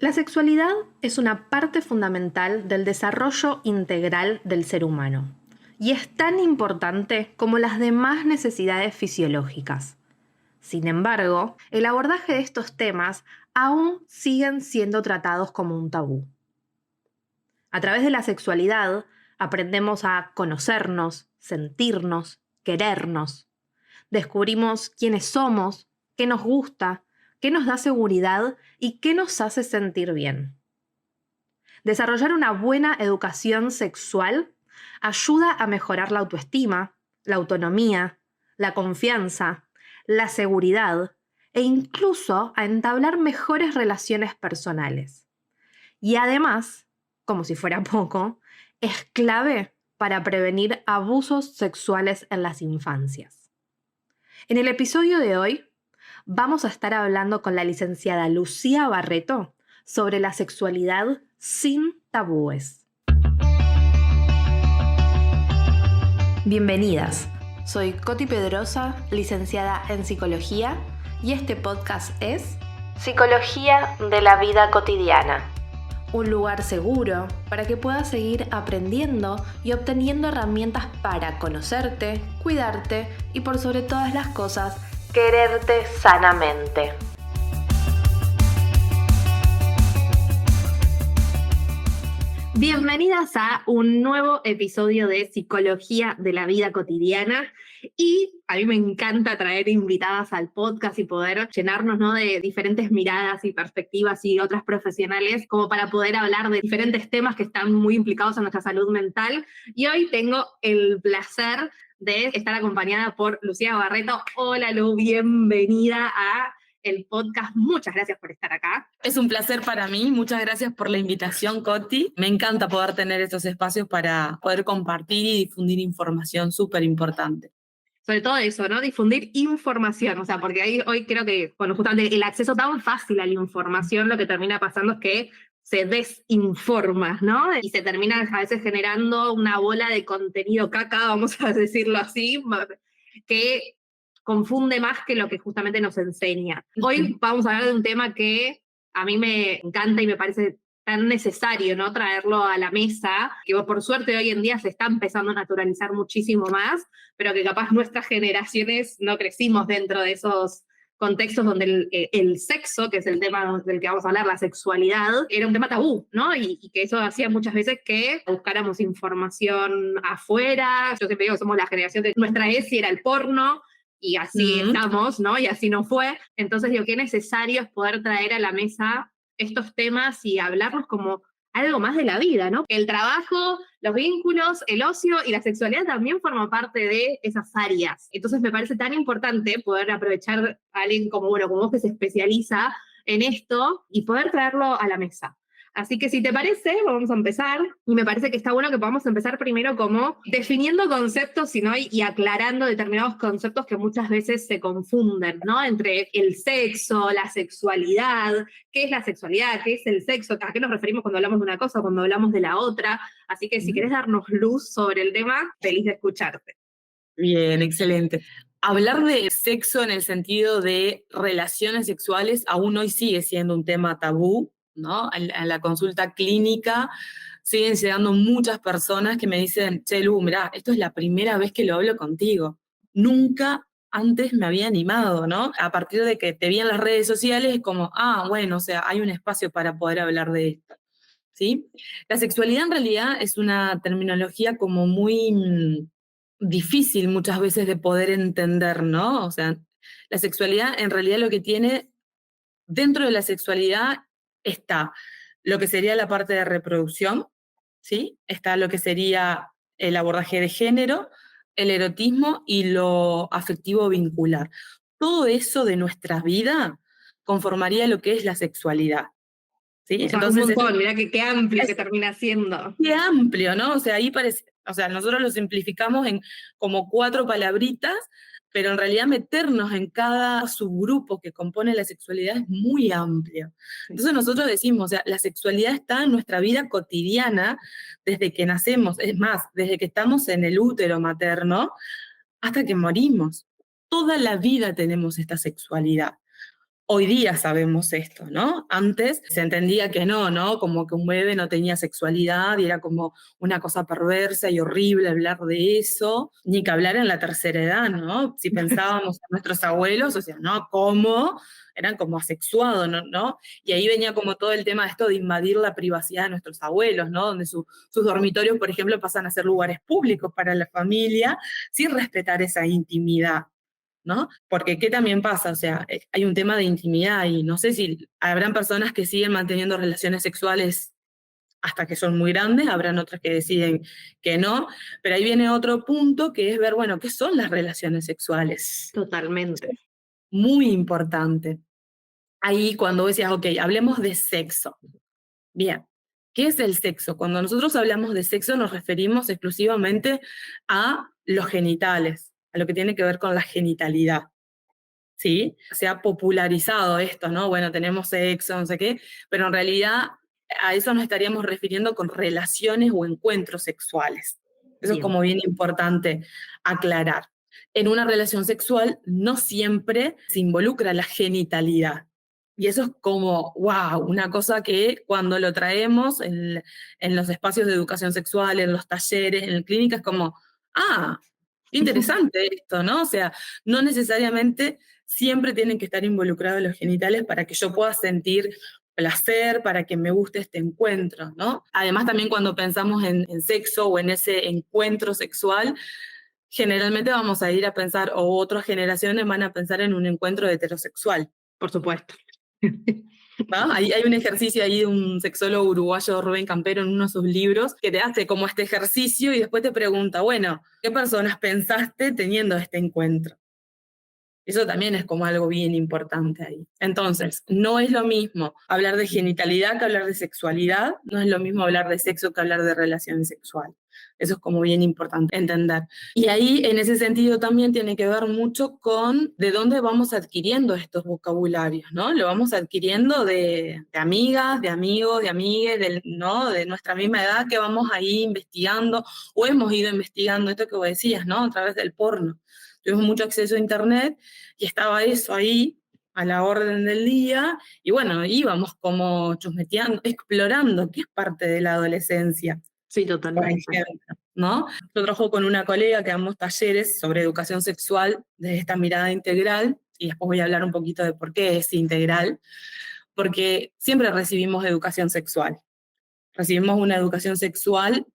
La sexualidad es una parte fundamental del desarrollo integral del ser humano y es tan importante como las demás necesidades fisiológicas. Sin embargo, el abordaje de estos temas aún siguen siendo tratados como un tabú. A través de la sexualidad aprendemos a conocernos, sentirnos, querernos. Descubrimos quiénes somos, qué nos gusta, qué nos da seguridad y qué nos hace sentir bien. Desarrollar una buena educación sexual ayuda a mejorar la autoestima, la autonomía, la confianza, la seguridad e incluso a entablar mejores relaciones personales. Y además, como si fuera poco, es clave para prevenir abusos sexuales en las infancias. En el episodio de hoy vamos a estar hablando con la licenciada Lucía Barreto sobre la sexualidad sin tabúes. Bienvenidas, soy Coti Pedrosa, licenciada en Psicología, y este podcast es Psicología de la Vida Cotidiana. Un lugar seguro para que puedas seguir aprendiendo y obteniendo herramientas para conocerte, cuidarte y por sobre todas las cosas, quererte sanamente. Bienvenidas a un nuevo episodio de Psicología de la Vida Cotidiana. Y a mí me encanta traer invitadas al podcast y poder llenarnos, ¿no?, de diferentes miradas y perspectivas y otras profesionales como para poder hablar de diferentes temas que están muy implicados en nuestra salud mental. Y hoy tengo el placer de estar acompañada por Lucía Barreto. Hola Lu, bienvenida a el podcast. Muchas gracias por estar acá. Es un placer para mí, muchas gracias por la invitación, Coti. Me encanta poder tener estos espacios para poder compartir y difundir información súper importante. Sobre todo eso, ¿no? Difundir información, o sea, porque ahí hoy creo que, bueno, justamente el acceso tan fácil a la información, lo que termina pasando es que se desinforma, ¿no? Y se termina a veces generando una bola de contenido caca, vamos a decirlo así, que confunde más que lo que justamente nos enseña. Hoy vamos a hablar de un tema que a mí me encanta y me parece tan necesario, ¿no?, traerlo a la mesa, que por suerte hoy en día se está empezando a naturalizar muchísimo más, pero que capaz nuestras generaciones no crecimos dentro de esos contextos donde el sexo, que es el tema del que vamos a hablar, la sexualidad, era un tema tabú, ¿no? Y que eso hacía muchas veces que buscáramos información afuera. Yo siempre digo que somos la generación de nuestra ESI era el porno, y así estamos, ¿no? Y así no fue. Entonces digo, qué necesario es poder traer a la mesa estos temas y hablarlos como algo más de la vida, ¿no? El trabajo, los vínculos, el ocio y la sexualidad también forman parte de esas áreas. Entonces me parece tan importante poder aprovechar a alguien como, bueno, como vos, que se especializa en esto y poder traerlo a la mesa. Así que si te parece, vamos a empezar. Y me parece que está bueno que podamos empezar primero como definiendo conceptos, sino y aclarando determinados conceptos que muchas veces se confunden, ¿no? Entre el sexo, la sexualidad, qué es la sexualidad, qué es el sexo, a qué nos referimos cuando hablamos de una cosa, cuando hablamos de la otra. Así que si querés darnos luz sobre el tema, feliz de escucharte. Bien, excelente. Hablar de sexo en el sentido de relaciones sexuales aún hoy sigue siendo un tema tabú, ¿no? En la consulta clínica siguen llegando muchas personas que me dicen, che, Lu, mirá, esto es la primera vez que lo hablo contigo. Nunca antes me había animado, ¿no? A partir de que te vi en las redes sociales, es como, bueno, o sea, hay un espacio para poder hablar de esto, ¿sí? La sexualidad en realidad es una terminología como muy difícil muchas veces de poder entender, ¿no? O sea, la sexualidad en realidad lo que tiene, dentro de la sexualidad está lo que sería la parte de reproducción, ¿sí? Está lo que sería el abordaje de género, el erotismo y lo afectivo vincular. Todo eso de nuestra vida conformaría lo que es la sexualidad, ¿sí? O sea, Entonces, un montón, mirá qué amplio que termina siendo. qué amplio, ¿no? O sea, ahí parece, o sea, nosotros lo simplificamos en como 4 palabritas, pero en realidad meternos en cada subgrupo que compone la sexualidad es muy amplio. Entonces nosotros decimos, o sea, la sexualidad está en nuestra vida cotidiana desde que nacemos, es más, desde que estamos en el útero materno hasta que morimos. Toda la vida tenemos esta sexualidad. Hoy día sabemos esto, ¿no? Antes se entendía que no, ¿no? Como que un bebé no tenía sexualidad y era como una cosa perversa y horrible hablar de eso, ni que hablar en la tercera edad, ¿no? Si pensábamos en nuestros abuelos, o sea, ¿no? ¿Cómo? Eran como asexuados, ¿no? Y ahí venía como todo el tema de esto de invadir la privacidad de nuestros abuelos, ¿no? Donde sus dormitorios, por ejemplo, pasan a ser lugares públicos para la familia sin respetar esa intimidad. ¿No? Porque ¿qué también pasa? O sea, hay un tema de intimidad y no sé si habrán personas que siguen manteniendo relaciones sexuales hasta que son muy grandes, habrán otras que deciden que no, pero ahí viene otro punto que es ver, bueno, ¿qué son las relaciones sexuales? Totalmente. Muy importante. Ahí cuando decías, ok, hablemos de sexo. Bien, ¿qué es el sexo? Cuando nosotros hablamos de sexo nos referimos exclusivamente a los genitales, a lo que tiene que ver con la genitalidad. ¿Sí? Se ha popularizado esto, ¿no? Bueno, tenemos sexo, no sé qué, pero en realidad a eso nos estaríamos refiriendo con relaciones o encuentros sexuales. Eso es Bien. como bien importante aclarar. En una relación sexual no siempre se involucra la genitalidad. Y eso es como, wow, una cosa que cuando lo traemos en los espacios de educación sexual, en los talleres, en la clínica, es como, ah, qué interesante esto, ¿no? O sea, no necesariamente siempre tienen que estar involucrados los genitales para que yo pueda sentir placer, para que me guste este encuentro, ¿no? Además, también cuando pensamos en sexo o en ese encuentro sexual, generalmente vamos a ir a pensar, o otras generaciones van a pensar en un encuentro heterosexual. Por supuesto. ¿No? Hay un ejercicio ahí de un sexólogo uruguayo, Rubén Campero, en uno de sus libros, que te hace como este ejercicio y después te pregunta, bueno, ¿qué personas pensaste teniendo este encuentro? Eso también es como algo bien importante ahí. Entonces, no es lo mismo hablar de genitalidad que hablar de sexualidad, no es lo mismo hablar de sexo que hablar de relación sexual. Eso es como bien importante entender. Y ahí, en ese sentido, también tiene que ver mucho con de dónde vamos adquiriendo estos vocabularios, ¿no? Lo vamos adquiriendo de amigas, de amigos, de amigues, ¿no? De nuestra misma edad que vamos ahí investigando o hemos ido investigando esto que vos decías, ¿no? A través del porno. Tuvimos mucho acceso a Internet y estaba eso ahí a la orden del día, y bueno, íbamos como chusmeteando, explorando, que es parte de la adolescencia, Sí, por totalmente. ejemplo, ¿no? Yo trabajo con una colega que damos talleres sobre educación sexual desde esta mirada integral, y después voy a hablar un poquito de por qué es integral, porque siempre recibimos educación sexual. Recibimos una educación sexual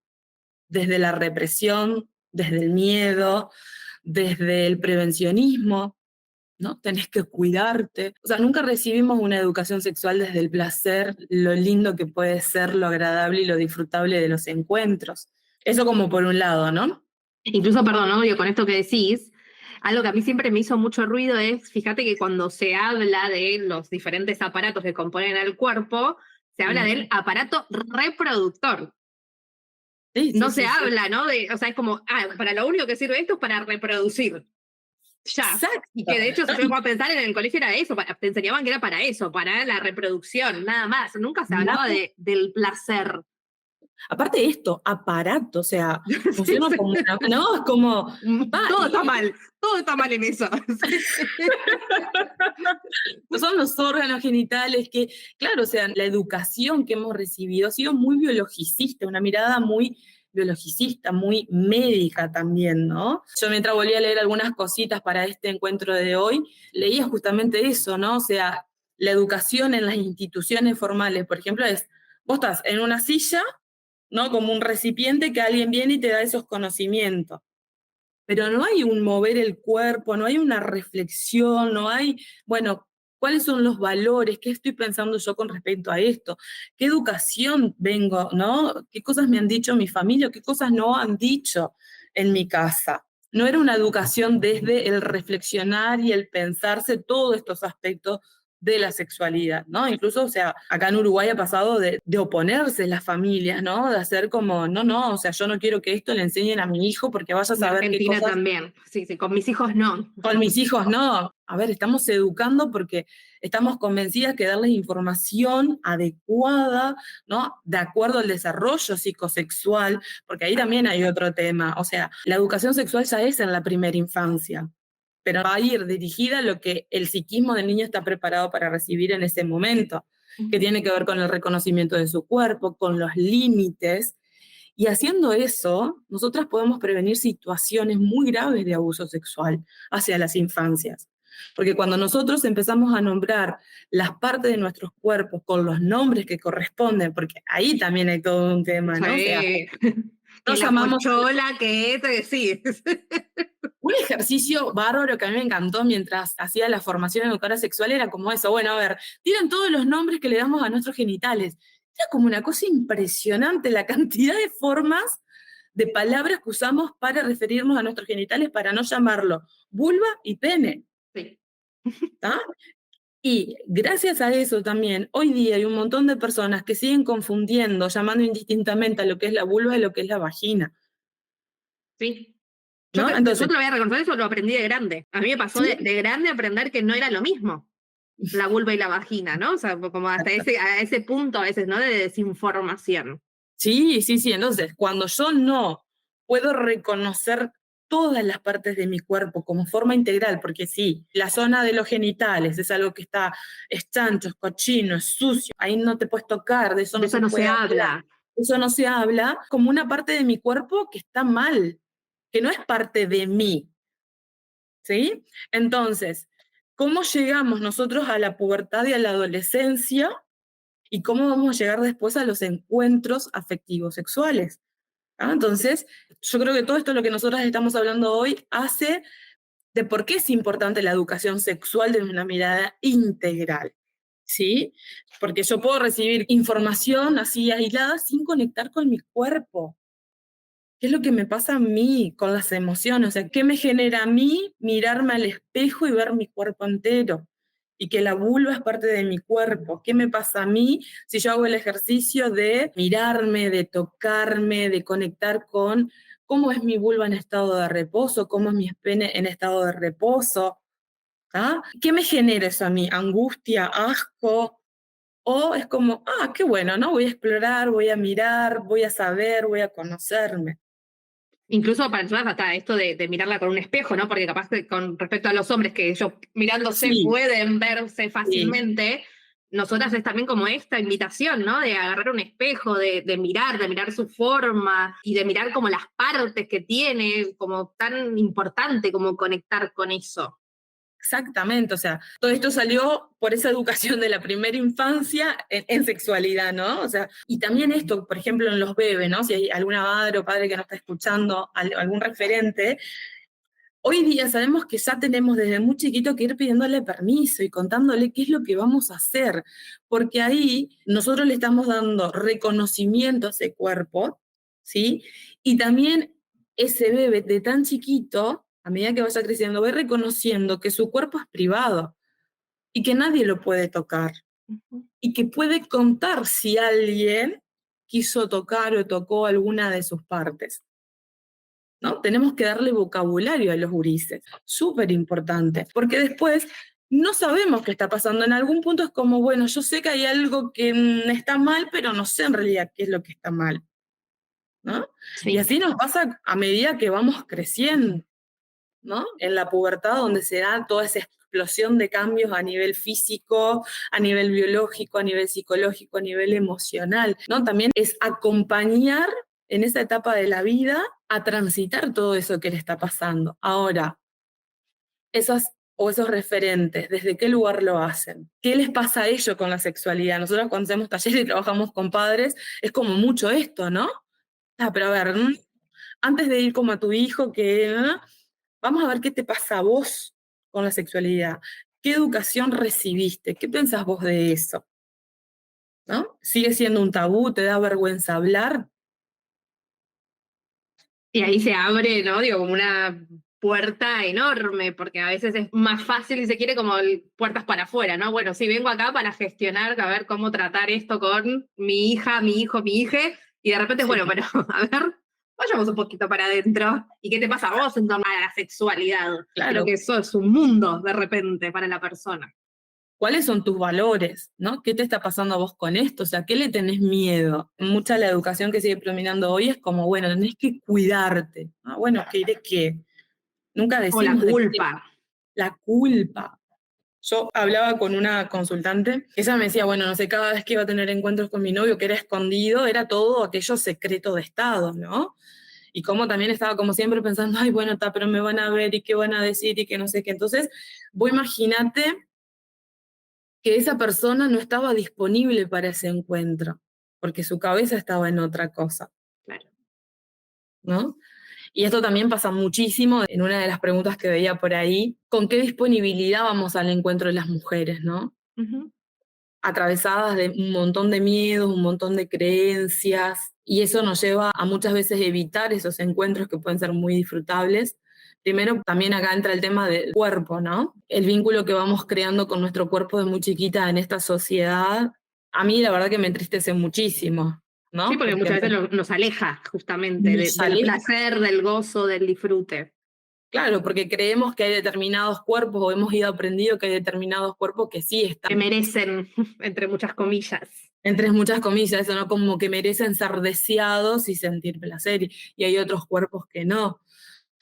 desde la represión, desde el miedo, desde el prevencionismo, ¿no? Tenés que cuidarte. O sea, nunca recibimos una educación sexual desde el placer, lo lindo que puede ser, lo agradable y lo disfrutable de los encuentros. Eso como por un lado, ¿no? Incluso, perdón, obvio, con esto que decís, algo que a mí siempre me hizo mucho ruido es, fíjate que cuando se habla de los diferentes aparatos que componen el cuerpo, se habla del aparato reproductor. Sí, sí, No se sí, sí. habla, ¿no? O sea, es como, para lo único que sirve esto es para reproducir. Ya. Y Exacto. que de hecho, si yo me puedo pensar en el colegio era eso, te enseñaban que era para eso, para la reproducción, nada más. Nunca se hablaba No, del placer. aparte de esto, aparato, o sea, Sí, funciona sí. como una, ¿no? Es como, va, Todo está mal en eso. son los órganos genitales que, claro, o sea, la educación que hemos recibido ha sido muy biologicista, una mirada muy biologicista, muy médica también, ¿no? Yo mientras volví a leer algunas cositas para este encuentro de hoy, leía justamente eso, ¿no? O sea, la educación en las instituciones formales, por ejemplo, es, vos estás en una silla, ¿no? Como un recipiente que alguien viene y te da esos conocimientos, pero no hay un mover el cuerpo, no hay una reflexión, no hay, bueno, ¿cuáles son los valores? ¿Qué estoy pensando yo con respecto a esto? ¿Qué educación vengo, no? ¿Qué cosas me han dicho mi familia? ¿Qué cosas no han dicho en mi casa? No era una educación desde el reflexionar y el pensarse todos estos aspectos de la sexualidad, ¿no? Incluso, o sea, acá en Uruguay ha pasado de oponerse las familias, ¿no? De hacer como, no, no, o sea, yo no quiero que esto le enseñen a mi hijo porque vaya a En saber qué Argentina cosas también. Sí, sí, con mis hijos no. con mis hijos, no. A ver, estamos educando porque estamos convencidas que darles información adecuada, ¿no? De acuerdo al desarrollo psicosexual, porque ahí también hay otro tema. O sea, la educación sexual ya es en la primera infancia. pero va a ir dirigida a lo que el psiquismo del niño está preparado para recibir en ese momento, que tiene que ver con el reconocimiento de su cuerpo, con los límites. Y haciendo eso, nosotras podemos prevenir situaciones muy graves de abuso sexual hacia las infancias. Porque cuando nosotros empezamos a nombrar las partes de nuestros cuerpos con los nombres que corresponden, porque ahí también hay todo un tema, ¿no? O sea, Sí. Que nos la llamamos pochola, que esto, que sí. un ejercicio bárbaro que a mí me encantó mientras hacía la formación educadora sexual era como eso, bueno, a ver, tienen todos los nombres que le damos a nuestros genitales. Era como una cosa impresionante la cantidad de formas de palabras que usamos para referirnos a nuestros genitales para no llamarlo vulva y pene. Sí. ¿Tá? Y gracias a eso también, hoy día hay un montón de personas que siguen confundiendo, llamando indistintamente a lo que es la vulva y lo que es la vagina. Sí. Yo ¿No? te Entonces, lo voy a reconocer, eso lo aprendí de grande. A mí me pasó sí, de grande aprender que no era lo mismo la vulva y la vagina, ¿no? O sea, como hasta a ese punto a veces, ¿no? De desinformación. sí, sí, sí. Entonces, cuando yo no puedo reconocer todas las partes de mi cuerpo como forma integral, porque sí, la zona de los genitales es algo que es chancho, es cochino, es sucio, ahí no te puedes tocar, de eso De no eso se no se puede hablar, habla. eso no se habla, como una parte de mi cuerpo que está mal, que no es parte de mí, ¿sí? Entonces, ¿cómo llegamos nosotros a la pubertad y a la adolescencia? ¿Y cómo vamos a llegar después a los encuentros afectivos sexuales? ¿Ah? Entonces, yo creo que todo esto lo que nosotros estamos hablando hoy hace de por qué es importante la educación sexual desde una mirada integral, ¿sí? Porque yo puedo recibir información así aislada sin conectar con mi cuerpo. ¿Qué es lo que me pasa a mí con las emociones? O sea, ¿qué me genera a mí mirarme al espejo y ver mi cuerpo entero? Y que la vulva es parte de mi cuerpo. ¿Qué me pasa a mí si yo hago el ejercicio de mirarme, de tocarme, de conectar con cómo es mi vulva en estado de reposo, cómo es mi pene en estado de reposo? ¿Ah? ¿Qué me genera eso a mí? ¿Angustia, asco? ¿O es como, qué bueno, ¿no? Voy a explorar, voy a mirar, voy a saber, voy a conocerme? Incluso para nosotras hasta esto de mirarla con un espejo, ¿no? Porque capaz que con respecto a los hombres que ellos mirándose Sí, pueden verse sí, fácilmente, nosotras es también como esta invitación, ¿no? De agarrar un espejo, de mirar su forma y de mirar como las partes que tiene, como tan importante como conectar con eso. exactamente. O sea, todo esto salió por esa educación de la primera infancia en sexualidad, ¿no? O sea, y también esto, por ejemplo, en los bebés, ¿no? Si hay alguna madre o padre que nos está escuchando, algún referente, hoy día sabemos que ya tenemos desde muy chiquito que ir pidiéndole permiso y contándole qué es lo que vamos a hacer, porque ahí nosotros le estamos dando reconocimiento a ese cuerpo, ¿sí? Y también ese bebé de tan chiquito, a medida que vaya creciendo, va a ir reconociendo que su cuerpo es privado y que nadie lo puede tocar y que puede contar si alguien quiso tocar o tocó alguna de sus partes. ¿No? Tenemos que darle vocabulario a los gurises, súper importante, porque después no sabemos qué está pasando. En algún punto es como, bueno, yo sé que hay algo que está mal, pero no sé en realidad qué es lo que está mal, ¿no? Y Sí. así nos pasa a medida que vamos creciendo, ¿no? En la pubertad donde se da toda esa explosión de cambios a nivel físico, a nivel biológico, a nivel psicológico, a nivel emocional, ¿no? También es acompañar en esa etapa de la vida a transitar todo eso que le está pasando. Ahora, esos referentes, ¿desde qué lugar lo hacen? ¿Qué les pasa a ellos con la sexualidad? Nosotros cuando hacemos talleres y trabajamos con padres, es como mucho esto, ¿no? Pero a ver, antes de ir como a tu hijo, vamos a ver qué te pasa a vos con la sexualidad. ¿Qué educación recibiste? ¿Qué pensás vos de eso? ¿No? ¿Sigue siendo un tabú? ¿Te da vergüenza hablar? Y ahí se abre, ¿no? Digo, como una puerta enorme, porque a veces es más fácil y se quiere como puertas para afuera, ¿no? Bueno, sí, vengo acá para gestionar, a ver cómo tratar esto con mi hija, mi hijo, mi hija, y de repente, Sí, bueno, pero a ver, vayamos un poquito para adentro. ¿Y qué te pasa a vos en torno a la sexualidad? Creo que claro. eso es un mundo de repente para la persona. ¿Cuáles son tus valores? ¿No? ¿Qué te está pasando a vos con esto? O sea, ¿qué le tenés miedo? Mucha de la educación que sigue predominando hoy es como, bueno, tenés que cuidarte. Bueno, ¿qué de qué? Nunca O la decimos de qué. culpa. la culpa. Yo hablaba con una consultante, ella me decía, bueno, no sé, cada vez que iba a tener encuentros con mi novio, que era escondido, era todo aquello secreto de Estado, ¿no? Y como también estaba como siempre pensando, ay, bueno, está, pero me van a ver y qué van a decir y que no sé qué. Entonces, vos imagínate que esa persona no estaba disponible para ese encuentro, porque su cabeza estaba en otra cosa, Claro. ¿no? Y esto también pasa muchísimo en una de las preguntas que veía por ahí, ¿con qué disponibilidad vamos al encuentro de las mujeres, no? Ujú. Atravesadas de un montón de miedos, un montón de creencias, y eso nos lleva a muchas veces evitar esos encuentros que pueden ser muy disfrutables. Primero, también acá entra el tema del cuerpo, ¿no? El vínculo que vamos creando con nuestro cuerpo de muy chiquita en esta sociedad, a mí la verdad que me entristece muchísimo, Sí, ¿no? porque Porque muchas veces nos aleja justamente nos del aleja. placer, del gozo, del disfrute. Claro, porque creemos que hay determinados cuerpos o hemos ido aprendido que hay determinados cuerpos que sí Que están, merecen, entre muchas comillas. entre muchas comillas, eso no como que merecen ser deseados y sentir placer, y hay otros cuerpos que no.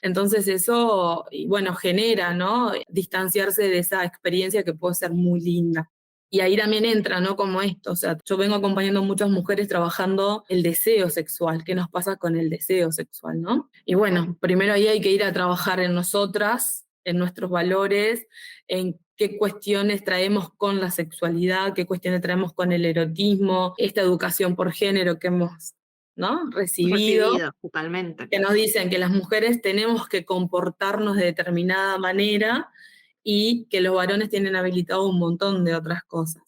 Entonces eso, y bueno, genera, ¿no? Distanciarse de esa experiencia que puede ser muy linda. Y ahí también entra, ¿no? Como esto, o sea, yo vengo acompañando a muchas mujeres trabajando el deseo sexual, qué nos pasa con el deseo sexual, ¿no? Y bueno, primero ahí hay que ir a trabajar en nosotras, en nuestros valores, en qué cuestiones traemos con la sexualidad, qué cuestiones traemos con el erotismo, esta educación por género que hemos, ¿no? recibido, Recibido, totalmente. que nos dicen que las mujeres tenemos que comportarnos de determinada manera y que los varones tienen habilitado un montón de otras cosas.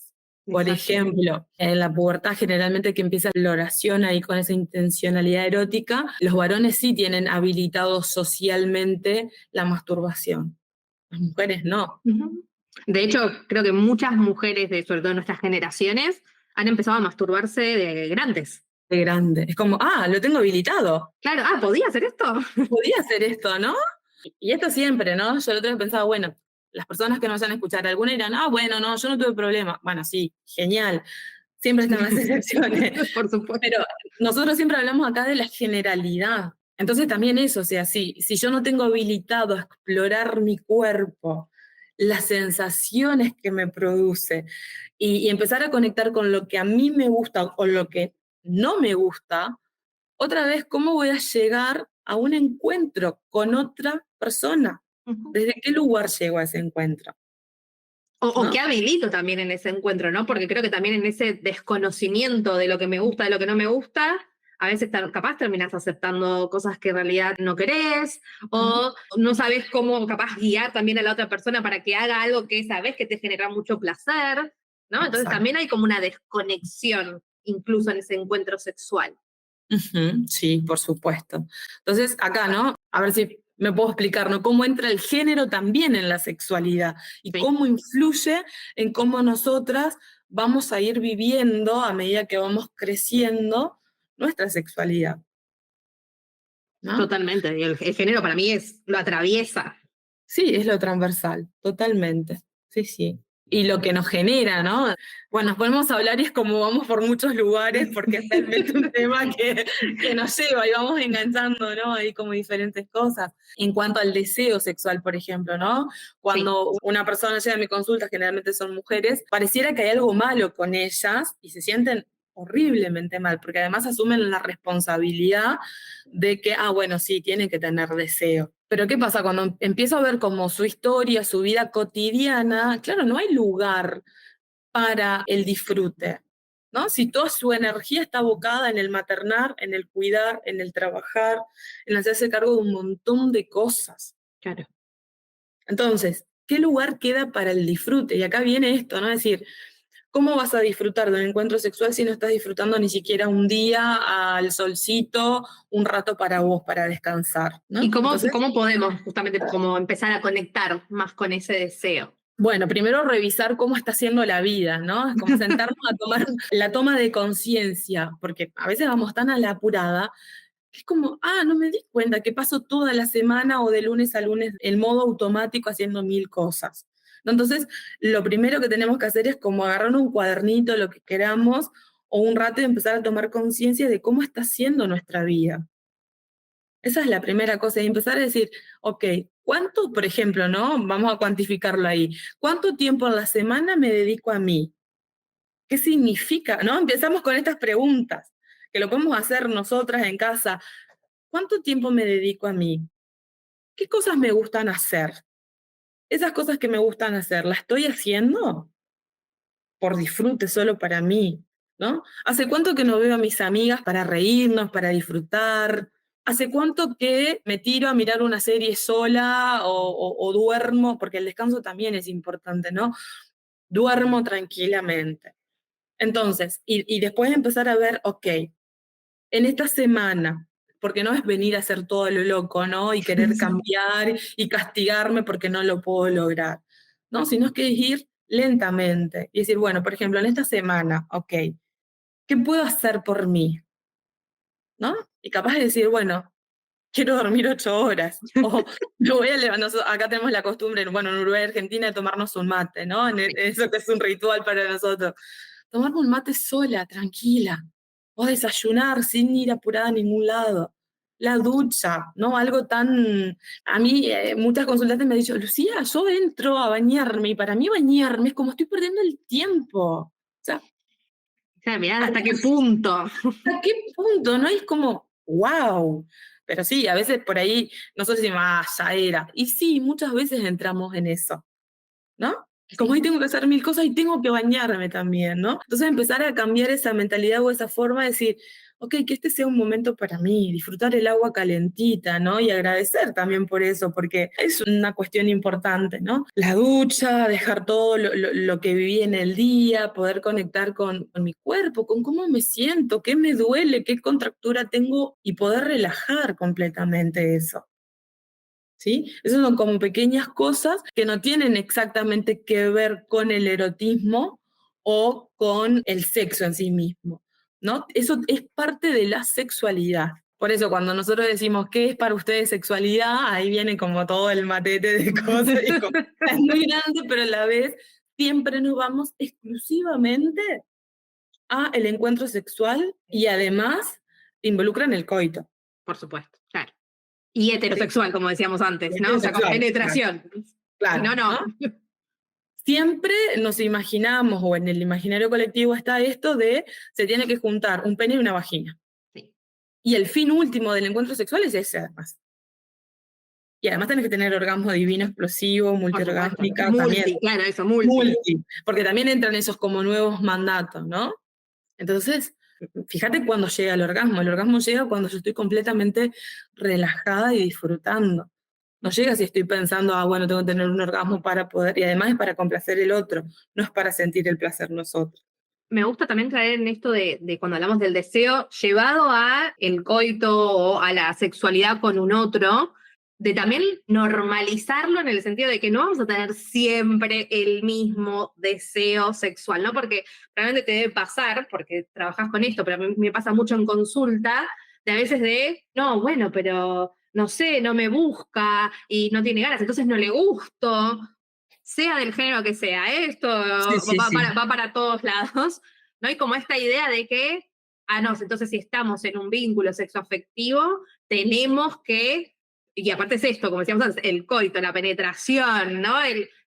Por Exacto. ejemplo, en la pubertad generalmente que empieza la oración ahí con esa intencionalidad erótica, los varones sí tienen habilitado socialmente la masturbación. Las mujeres no, Ujú. De hecho, creo que muchas mujeres, sobre todo de nuestras generaciones, han empezado a masturbarse de grandes. de grande. Es como, lo tengo habilitado. Claro, ¿podía hacer esto? Podía hacer esto, ¿no? Y esto siempre, ¿no? Yo el otro día pensaba, bueno, las personas que nos van a escuchar, algunas dirán, bueno, no, yo no tuve problema. Bueno, sí, genial. Siempre están las excepciones. Por supuesto. Pero nosotros siempre hablamos acá de la generalidad. Entonces también eso, o sea, si yo no tengo habilitado a explorar mi cuerpo, las sensaciones que me produce y empezar a conectar con lo que a mí me gusta o lo que no me gusta, otra vez, ¿cómo voy a llegar a un encuentro con otra persona? Ujú. ¿Desde qué lugar llego a ese encuentro? O ¿No? qué habilito también en ese encuentro, ¿no? Porque creo que también en ese desconocimiento de lo que me gusta, de lo que no me gusta, a veces capaz terminas aceptando cosas que en realidad no querés, Ujú. o no sabes cómo capaz guiar también a la otra persona para que haga algo que sabes que te genera mucho placer, ¿no? Entonces Exacto. también hay como una desconexión incluso en ese encuentro sexual. Ujú, sí, por supuesto. Entonces, acá, ¿no? A ver si me puedo explicar, ¿no? Cómo entra el género también en la sexualidad y Sí, cómo influye en cómo nosotras vamos a ir viviendo a medida que vamos creciendo nuestra sexualidad, ¿no? totalmente. Y el género para mí lo atraviesa. Sí, es lo transversal, totalmente. Sí, sí. Y lo que nos genera, ¿no? Bueno, nos podemos hablar y es como vamos por muchos lugares porque es realmente un tema que nos lleva y vamos enganchando, ¿no? Ahí como diferentes cosas. En cuanto al deseo sexual, por ejemplo, ¿no? Sí. Cuando una persona llega a mi consulta, generalmente son mujeres, pareciera que hay algo malo con ellas y se sienten horriblemente mal, porque además asumen la responsabilidad de que, bueno, sí, tienen que tener deseo. Pero ¿qué pasa? Cuando empiezo a ver como su historia, su vida cotidiana, claro, no hay lugar para el disfrute, ¿no? Si toda su energía está abocada en el maternar, en el cuidar, en el trabajar, en hacerse cargo de un montón de cosas. Claro. Entonces, ¿qué lugar queda para el disfrute? Y acá viene esto, ¿no? Es decir, ¿cómo vas a disfrutar de un encuentro sexual si no estás disfrutando ni siquiera un día al solcito, un rato para vos, para descansar, ¿Y ¿no? cómo, Entonces, cómo podemos justamente como empezar a conectar más con ese deseo? bueno, primero revisar cómo está siendo la vida, ¿no? Es como sentarnos a tomar la toma de conciencia, porque a veces vamos tan a la apurada que es como, no me di cuenta que paso toda la semana o de lunes a lunes el modo automático haciendo mil cosas. ¿No? Entonces, lo primero que tenemos que hacer es como agarrar un cuadernito, lo que queramos, o un rato y empezar a tomar conciencia de cómo está siendo nuestra vida. Esa es la primera cosa, y empezar a decir, ok, ¿Cuánto, por ejemplo, ¿no? Vamos a cuantificarlo ahí. ¿Cuánto tiempo en la semana me dedico a mí? ¿Qué significa? ¿No? Empezamos con estas preguntas, que lo podemos hacer nosotras en casa. ¿Cuánto tiempo me dedico a mí? ¿Qué cosas me gustan hacer? Esas cosas que me gustan hacer, ¿las estoy haciendo por disfrute, solo para mí? ¿No? ¿Hace cuánto que no veo a mis amigas para reírnos, para disfrutar? ¿Hace cuánto que me tiro a mirar una serie sola o duermo? Porque el descanso también es importante, ¿no? Duermo tranquilamente. Entonces, y después empezar a ver, ok, en esta semana, porque no es venir a hacer todo lo loco, ¿no? Y querer cambiar y castigarme porque no lo puedo lograr, ¿no? Sino es que es ir lentamente y decir, bueno, por ejemplo, en esta semana, ok, ¿qué puedo hacer por mí? ¿No? Y capaz de decir, bueno, quiero dormir 8 horas, o me voy a levantar, acá tenemos la costumbre, bueno, en Uruguay y Argentina, de tomarnos un mate, ¿no? Eso que es un ritual para nosotros. Tomarme un mate sola, tranquila, o desayunar sin ir apurada a ningún lado. La ducha, ¿no? Algo tan... A mí, muchas consultantes me han dicho, Lucía, yo entro a bañarme, y para mí bañarme es como estoy perdiendo el tiempo. O sea, O sea, mirá hasta qué punto. ¿a qué punto? ¿No? Es como, wow. Pero sí, a veces por ahí, no sé si más, ya era. Y sí, muchas veces entramos en eso, ¿no? Como hoy tengo que hacer mil cosas y tengo que bañarme también, ¿no? Entonces empezar a cambiar esa mentalidad o esa forma de decir, ok, que este sea un momento para mí, disfrutar el agua calentita, ¿no? Y agradecer también por eso, porque es una cuestión importante, ¿no? La ducha, dejar todo lo que viví en el día, poder conectar con mi cuerpo, con cómo me siento, qué me duele, qué contractura tengo y poder relajar completamente eso. ¿Sí? Esas son como pequeñas cosas que no tienen exactamente que ver con el erotismo o con el sexo en sí mismo, ¿no? Eso es parte de la sexualidad. Por eso cuando nosotros decimos qué es para ustedes sexualidad, ahí viene como todo el matete de cosas y como, es muy grande, pero a la vez siempre nos vamos exclusivamente a el encuentro sexual y además involucran el coito. Por supuesto, claro. Y ¿Sí? heterosexual, como decíamos antes, ¿no? O sea, con Heterosexual, claro, penetración. Si claro, no, no. ¿no? Siempre nos imaginamos, o en el imaginario colectivo está esto de se tiene que juntar un pene y una vagina. Sí. Y el fin último del encuentro sexual es ese, además. Y además tenés que tener orgasmo divino, explosivo, Por supuesto. multiorgásmica también. Multi, claro, eso, multi. Multi. Porque también entran esos como nuevos mandatos, ¿no? Entonces, fíjate cuando llega el orgasmo. El orgasmo llega cuando yo estoy completamente relajada y disfrutando. No llega si estoy pensando, ah, bueno, tengo que tener un orgasmo para poder, y además es para complacer el otro, no es para sentir el placer nosotros. Me gusta también traer en esto de cuando hablamos del deseo, llevado a el coito o a la sexualidad con un otro, de también normalizarlo en el sentido de que no vamos a tener siempre el mismo deseo sexual, ¿no? Porque realmente te debe pasar, porque trabajas con esto, pero a mí me pasa mucho en consulta, de a veces de, no, bueno, pero no sé, no me busca y no tiene ganas, entonces no le gusto, sea del género que sea, ¿eh? Esto Sí, sí, sí. va para todos lados, ¿no? Y como esta idea de que, no, entonces si estamos en un vínculo sexoafectivo, tenemos que, y aparte es esto, como decíamos antes, el coito, la penetración, ¿no?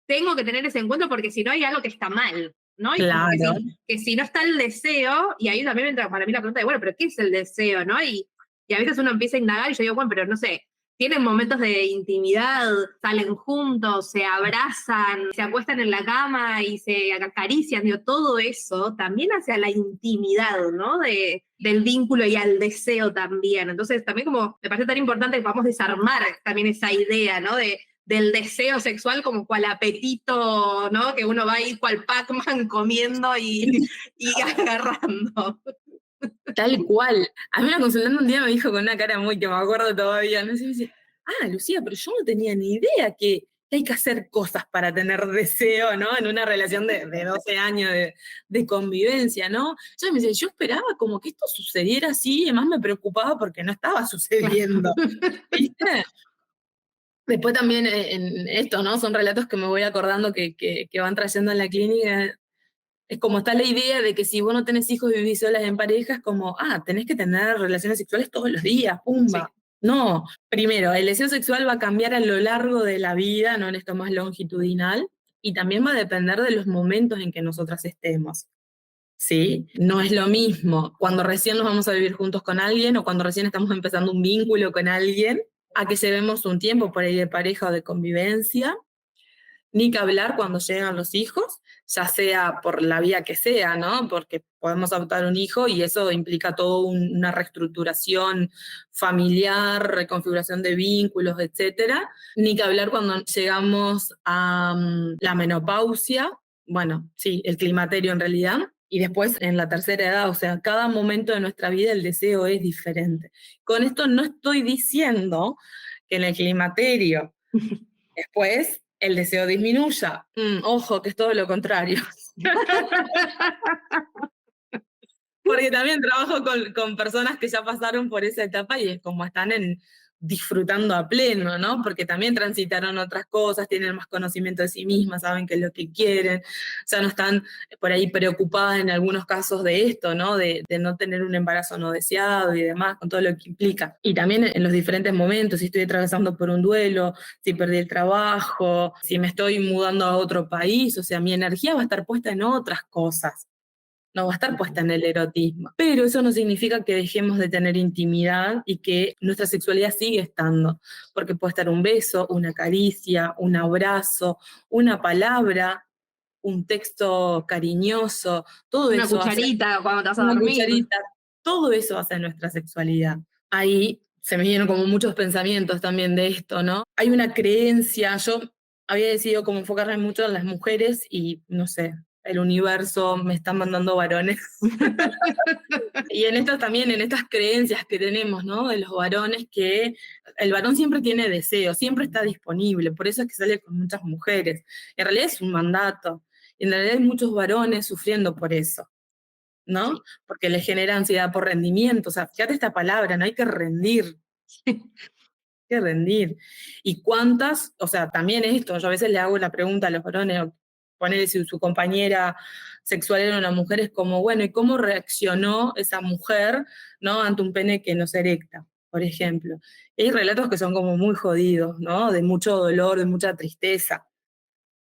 Tengo que tener ese encuentro porque si no hay algo que está mal, ¿no? Y como Claro. que si no está el deseo, y ahí también entra para mí la pregunta de, bueno, pero ¿qué es el deseo, no? Y a veces uno empieza a indagar y yo digo, bueno, pero no sé, tienen momentos de intimidad, salen juntos, se abrazan, se acuestan en la cama y se acarician, digo, todo eso también hacia la intimidad, ¿no? Del vínculo y al deseo también. Entonces, también como me parece tan importante que podamos desarmar también esa idea, ¿no? Del deseo sexual como cual apetito, ¿no? Que uno va ahí cual Pac-Man comiendo y agarrando. Tal cual. A mí una consultante un día me dijo con una cara muy que me acuerdo todavía, no sé, me dice, ah, Lucía, pero yo no tenía ni idea que hay que hacer cosas para tener deseo, ¿no? En una relación de 12 años de convivencia, ¿no? Yo me dice, yo esperaba como que esto sucediera así, y además me preocupaba porque no estaba sucediendo, ¿viste? Después también en esto, ¿no? Son relatos que me voy acordando que van trayendo en la clínica. Es como está la idea de que si vos no tenés hijos y vivís solas en pareja, es como, tenés que tener relaciones sexuales todos los días, Sí. pumba. No, primero, el deseo sexual va a cambiar a lo largo de la vida, no en esto más longitudinal, y también va a depender de los momentos en que nosotras estemos. ¿Sí? No es lo mismo cuando recién nos vamos a vivir juntos con alguien o cuando recién estamos empezando un vínculo con alguien, a que llevemos un tiempo por ahí de pareja o de convivencia, ni que hablar cuando llegan los hijos, ya sea por la vía que sea, ¿no? Porque podemos adoptar un hijo y eso implica toda una reestructuración familiar, reconfiguración de vínculos, etcétera. Ni que hablar cuando llegamos a la menopausia, bueno, sí, el climaterio en realidad, y después en la tercera edad, o sea, cada momento de nuestra vida el deseo es diferente. Con esto no estoy diciendo que en el climaterio después el deseo disminuya. Ojo, que es todo lo contrario. Porque también trabajo con personas que ya pasaron por esa etapa y es como están disfrutando a pleno, ¿no? Porque también transitaron otras cosas, tienen más conocimiento de sí mismas, saben qué es lo que quieren, ya no están por ahí preocupadas en algunos casos de esto, ¿no? De no tener un embarazo no deseado y demás, con todo lo que implica. Y también en los diferentes momentos, si estoy atravesando por un duelo, si perdí el trabajo, si me estoy mudando a otro país, o sea, mi energía va a estar puesta en otras cosas, no va a estar puesta en el erotismo. Pero eso no significa que dejemos de tener intimidad y que nuestra sexualidad sigue estando, porque puede estar un beso, una caricia, un abrazo, una palabra, un texto cariñoso, todo Una eso hace cucharita cuando te vas a una dormir. cucharita, todo eso hace nuestra sexualidad. Ahí se me vienen como muchos pensamientos también de esto, ¿no? Hay una creencia, yo había decidido como enfocarme mucho en las mujeres y no sé, el universo me está mandando varones. Y en esto también, en estas creencias que tenemos, ¿no? De los varones, que el varón siempre tiene deseo, siempre está disponible, por eso es que sale con muchas mujeres. En realidad es un mandato. Y en realidad hay muchos varones sufriendo por eso, ¿no? Sí. Porque les genera ansiedad por rendimiento. O sea, fíjate esta palabra, no hay que rendir, hay que rendir. ¿Y cuántas? O sea, también esto, yo a veces le hago la pregunta a los varones, ponerle si su compañera sexual era una mujer, es como, bueno, ¿y cómo reaccionó esa mujer, ¿no? Ante un pene que no se erecta, por ejemplo. Y hay relatos que son como muy jodidos, ¿no? De mucho dolor, de mucha tristeza.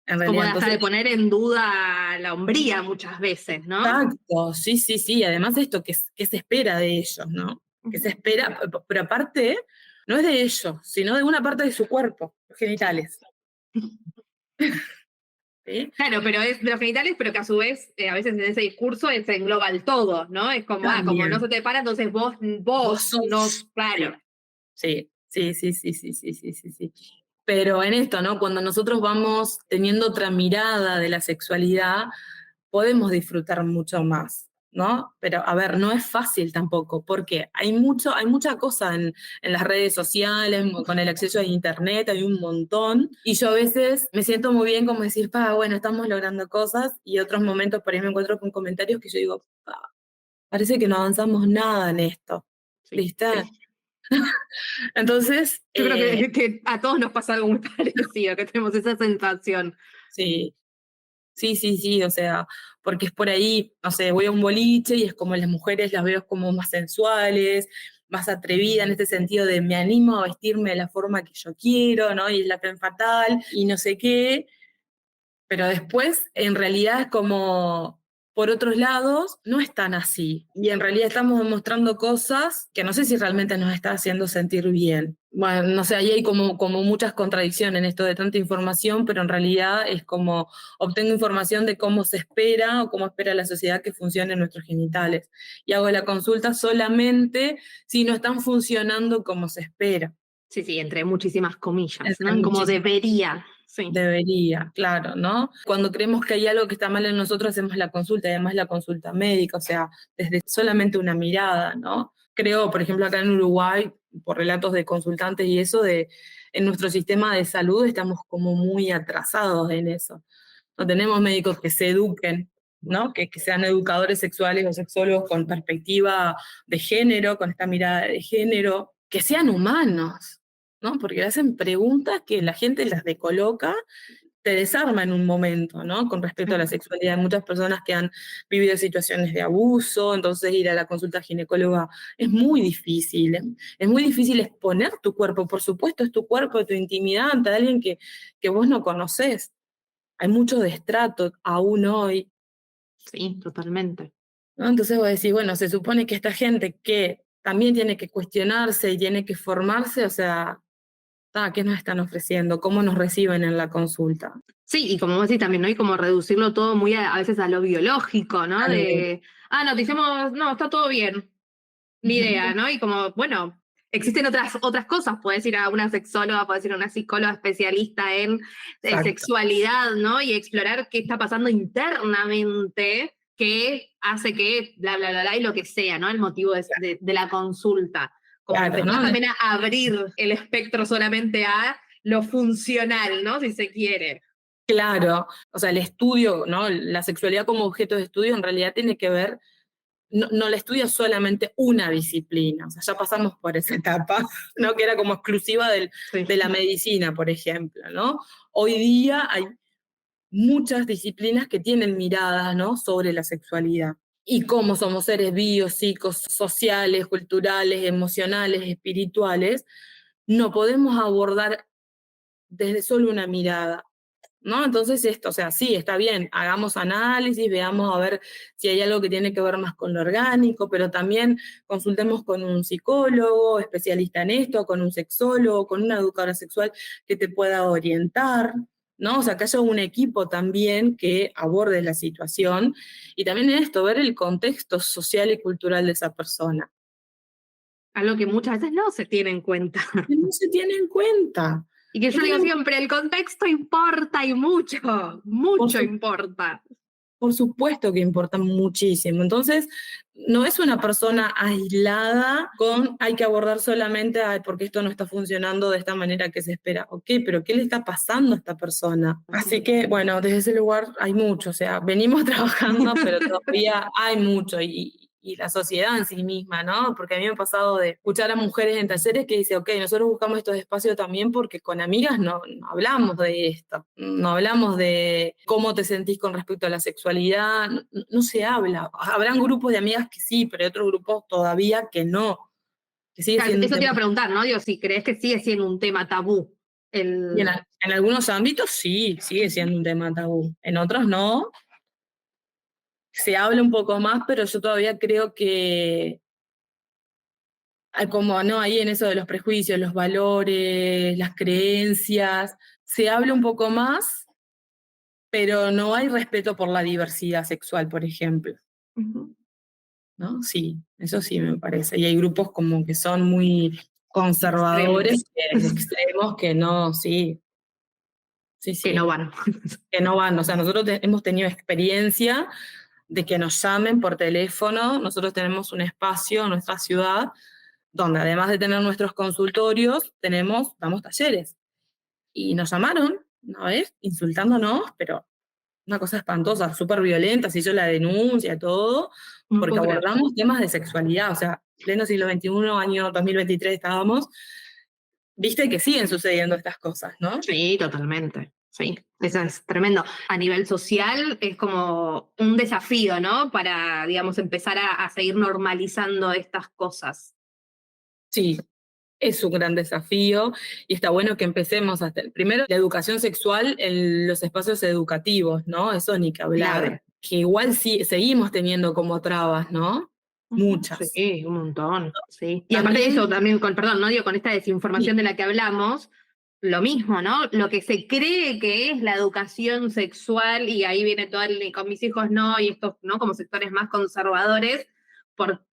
En Como realidad, de hasta de entonces, poner en duda la hombría muchas veces, ¿no? exacto, sí, sí, sí. Además de esto, ¿qué se espera de ellos, no? ¿Qué se espera? Pero aparte, no es de ellos, sino de una parte de su cuerpo, los Sí. genitales. ¿Sí? Claro, pero es de los genitales, pero que a su vez, a veces en ese discurso se engloba el todo, ¿no? Es como, como no También. se te para, entonces Vos vos, no, sos. claro. Sí, sí, sí, sí, sí, sí, sí, sí, sí. Pero en esto, ¿no? Cuando nosotros vamos teniendo otra mirada de la sexualidad, podemos disfrutar mucho más, ¿no? Pero a ver, no es fácil tampoco, porque hay mucha cosa en las redes sociales, con el acceso a internet, hay un montón. Y yo a veces me siento muy bien como decir, pa, bueno, estamos logrando cosas, y otros momentos por ahí me encuentro con comentarios que yo digo, pa, parece que no avanzamos nada en esto. Sí, ¿Viste? sí. Entonces, Yo creo que a todos nos pasa algo muy parecido, que tenemos esa sensación. sí, sí, sí, sí, o sea, porque es por ahí, no sé, voy a un boliche y es como las mujeres las veo como más sensuales, más atrevidas en este sentido de me animo a vestirme de la forma que yo quiero, ¿no? Y es la femme fatal y no sé qué, pero después en realidad es como, por otros lados, no es tan así. Y en realidad estamos demostrando cosas que no sé si realmente nos está haciendo sentir bien. Bueno, no sé, ahí hay como muchas contradicciones en esto de tanta información, pero en realidad es como obtengo información de cómo se espera o cómo espera la sociedad que funcionen nuestros genitales. Y hago la consulta solamente si no están funcionando como se espera. Sí, sí, entre muchísimas comillas, Entre ¿no? Como muchísimas. debería, sí. Debería, claro, ¿no? Cuando creemos que hay algo que está mal en nosotros, hacemos la consulta, y además la consulta médica, o sea, desde solamente una mirada, ¿no? Creo, por ejemplo, acá en Uruguay, por relatos de consultantes y eso, en nuestro sistema de salud estamos como muy atrasados en eso. No tenemos médicos que se eduquen, ¿no? Que sean educadores sexuales o sexólogos con perspectiva de género, con esta mirada de género, que sean humanos, ¿no? Porque le hacen preguntas que la gente las decoloca te desarma en un momento, ¿no? Con respecto a la sexualidad. Hay muchas personas que han vivido situaciones de abuso, entonces ir a la consulta ginecóloga es muy difícil. Es muy difícil exponer tu cuerpo. Por supuesto, es tu cuerpo, tu intimidad ante alguien que vos no conocés. Hay mucho destrato aún hoy, Sí, totalmente. ¿no? Entonces vos decís, bueno, se supone que esta gente que también tiene que cuestionarse y tiene que formarse, o sea, ¿qué nos están ofreciendo? ¿Cómo nos reciben en la consulta? Sí, y como vos decís también, ¿no? Y como reducirlo todo muy a veces a lo biológico, ¿no? No, te hicimos, no, está todo bien, ni idea, ¿no? Y como, bueno, existen otras cosas, puedes ir a una sexóloga, puedes ir a una psicóloga especialista en Exacto. sexualidad, ¿no? Y explorar qué está pasando internamente que hace que bla, bla, bla, bla, y lo que sea, ¿no? El motivo de la consulta. Como Claro, empezar ¿no? también a abrir el espectro solamente a lo funcional, ¿no? Si se quiere. Claro, o sea, el estudio, ¿no? La sexualidad como objeto de estudio en realidad tiene que ver, no la estudia solamente una disciplina, o sea, ya pasamos por esa etapa, ¿no? Que era como exclusiva Sí. de la medicina, por ejemplo, ¿no? Hoy día hay muchas disciplinas que tienen miradas, ¿no? Sobre la sexualidad. Y cómo somos seres sociales, culturales, emocionales, espirituales, no podemos abordar desde solo una mirada, ¿no? Entonces esto, o sea, sí, está bien, hagamos análisis, veamos a ver si hay algo que tiene que ver más con lo orgánico, pero también consultemos con un psicólogo, especialista en esto, con un sexólogo, con una educadora sexual que te pueda orientar, ¿no? O sea, que haya un equipo también que aborde la situación y también en esto, ver el contexto social y cultural de esa persona. Algo que muchas veces no se tiene en cuenta. Que no se tiene en cuenta. Y que No yo digo tiene- siempre, el contexto importa y mucho, por mucho su- importa. Por supuesto que importa muchísimo. Entonces, no es una persona aislada con hay que abordar solamente porque esto no está funcionando de esta manera que se espera. Ok, pero ¿qué le está pasando a esta persona? Así que, bueno, desde ese lugar hay mucho. O sea, venimos trabajando, pero todavía hay mucho. Y la sociedad en sí misma, ¿no? Porque a mí me ha pasado de escuchar a mujeres en talleres que dicen, ok, nosotros buscamos estos espacios también porque con amigas no hablamos de esto, no hablamos de cómo te sentís con respecto a la sexualidad, no se habla. Habrán grupos de amigas que sí, pero hay otros grupos todavía que no, que sigue Claro, siendo un eso te tema. iba a preguntar, ¿no? Digo, si crees que sigue siendo un tema tabú. Y El... en algunos ámbitos sí, sigue siendo un tema tabú, en otros no. Se habla un poco más, pero yo todavía creo que como no, ahí en eso de los prejuicios, los valores, las creencias, se habla un poco más, pero no hay respeto por la diversidad sexual, por ejemplo, Ujú. ¿no? Sí, eso sí me parece. Y hay grupos como que son muy conservadores, Extremos extremos, que no, sí, sí, que no sí, van. que no van. O sea, nosotros hemos tenido experiencia de que nos llamen por teléfono, nosotros tenemos un espacio en nuestra ciudad donde además de tener nuestros consultorios, damos talleres. Y nos llamaron una vez insultándonos, pero una cosa espantosa, súper violenta, se hizo la denuncia, todo, No porque puedo creer. abordamos temas de sexualidad, o sea, pleno siglo XXI, año 2023 estábamos, viste que siguen sucediendo estas cosas, ¿no? Sí, totalmente. Sí, eso es tremendo. A nivel social es como un desafío, ¿no? Para, digamos, empezar a seguir normalizando estas cosas. Sí, es un gran desafío y está bueno que empecemos primero la educación sexual en los espacios educativos, ¿no? Eso ni que hablar, Clave. que igual sí seguimos teniendo como trabas, ¿no? Ujú. Muchas. Sí, un montón, sí. Y aparte de También, eso, también con, perdón, no digo, con esta sí, desinformación de la que hablamos, lo mismo, ¿no? Lo que se cree que es la educación sexual, y ahí viene todo el, con mis hijos no, y estos, ¿no? Como sectores más conservadores, por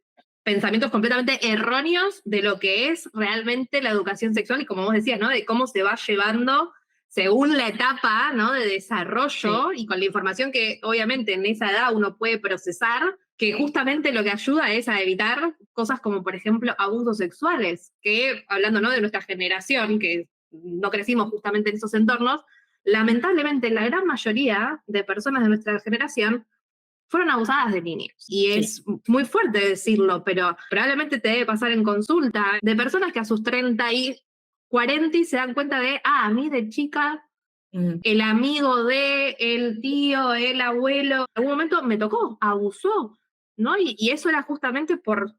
pensamientos completamente erróneos de lo que es realmente la educación sexual, y como vos decías, ¿no? De cómo se va llevando según la etapa, ¿no? De sí, desarrollo y con la información que obviamente en esa edad uno puede procesar, que justamente lo que ayuda es a evitar cosas como, por ejemplo, abusos sexuales, que hablando, ¿no? De nuestra generación, que no crecimos justamente en esos entornos, lamentablemente la gran mayoría de personas de nuestra generación fueron abusadas de niños. Y sí. es muy fuerte decirlo, pero probablemente te debe pasar en consulta de personas que a sus 30 y 40 se dan cuenta de, a mí de chica Mm. El amigo de, el tío, el abuelo, en algún momento me tocó, abusó, ¿no? Y eso era justamente por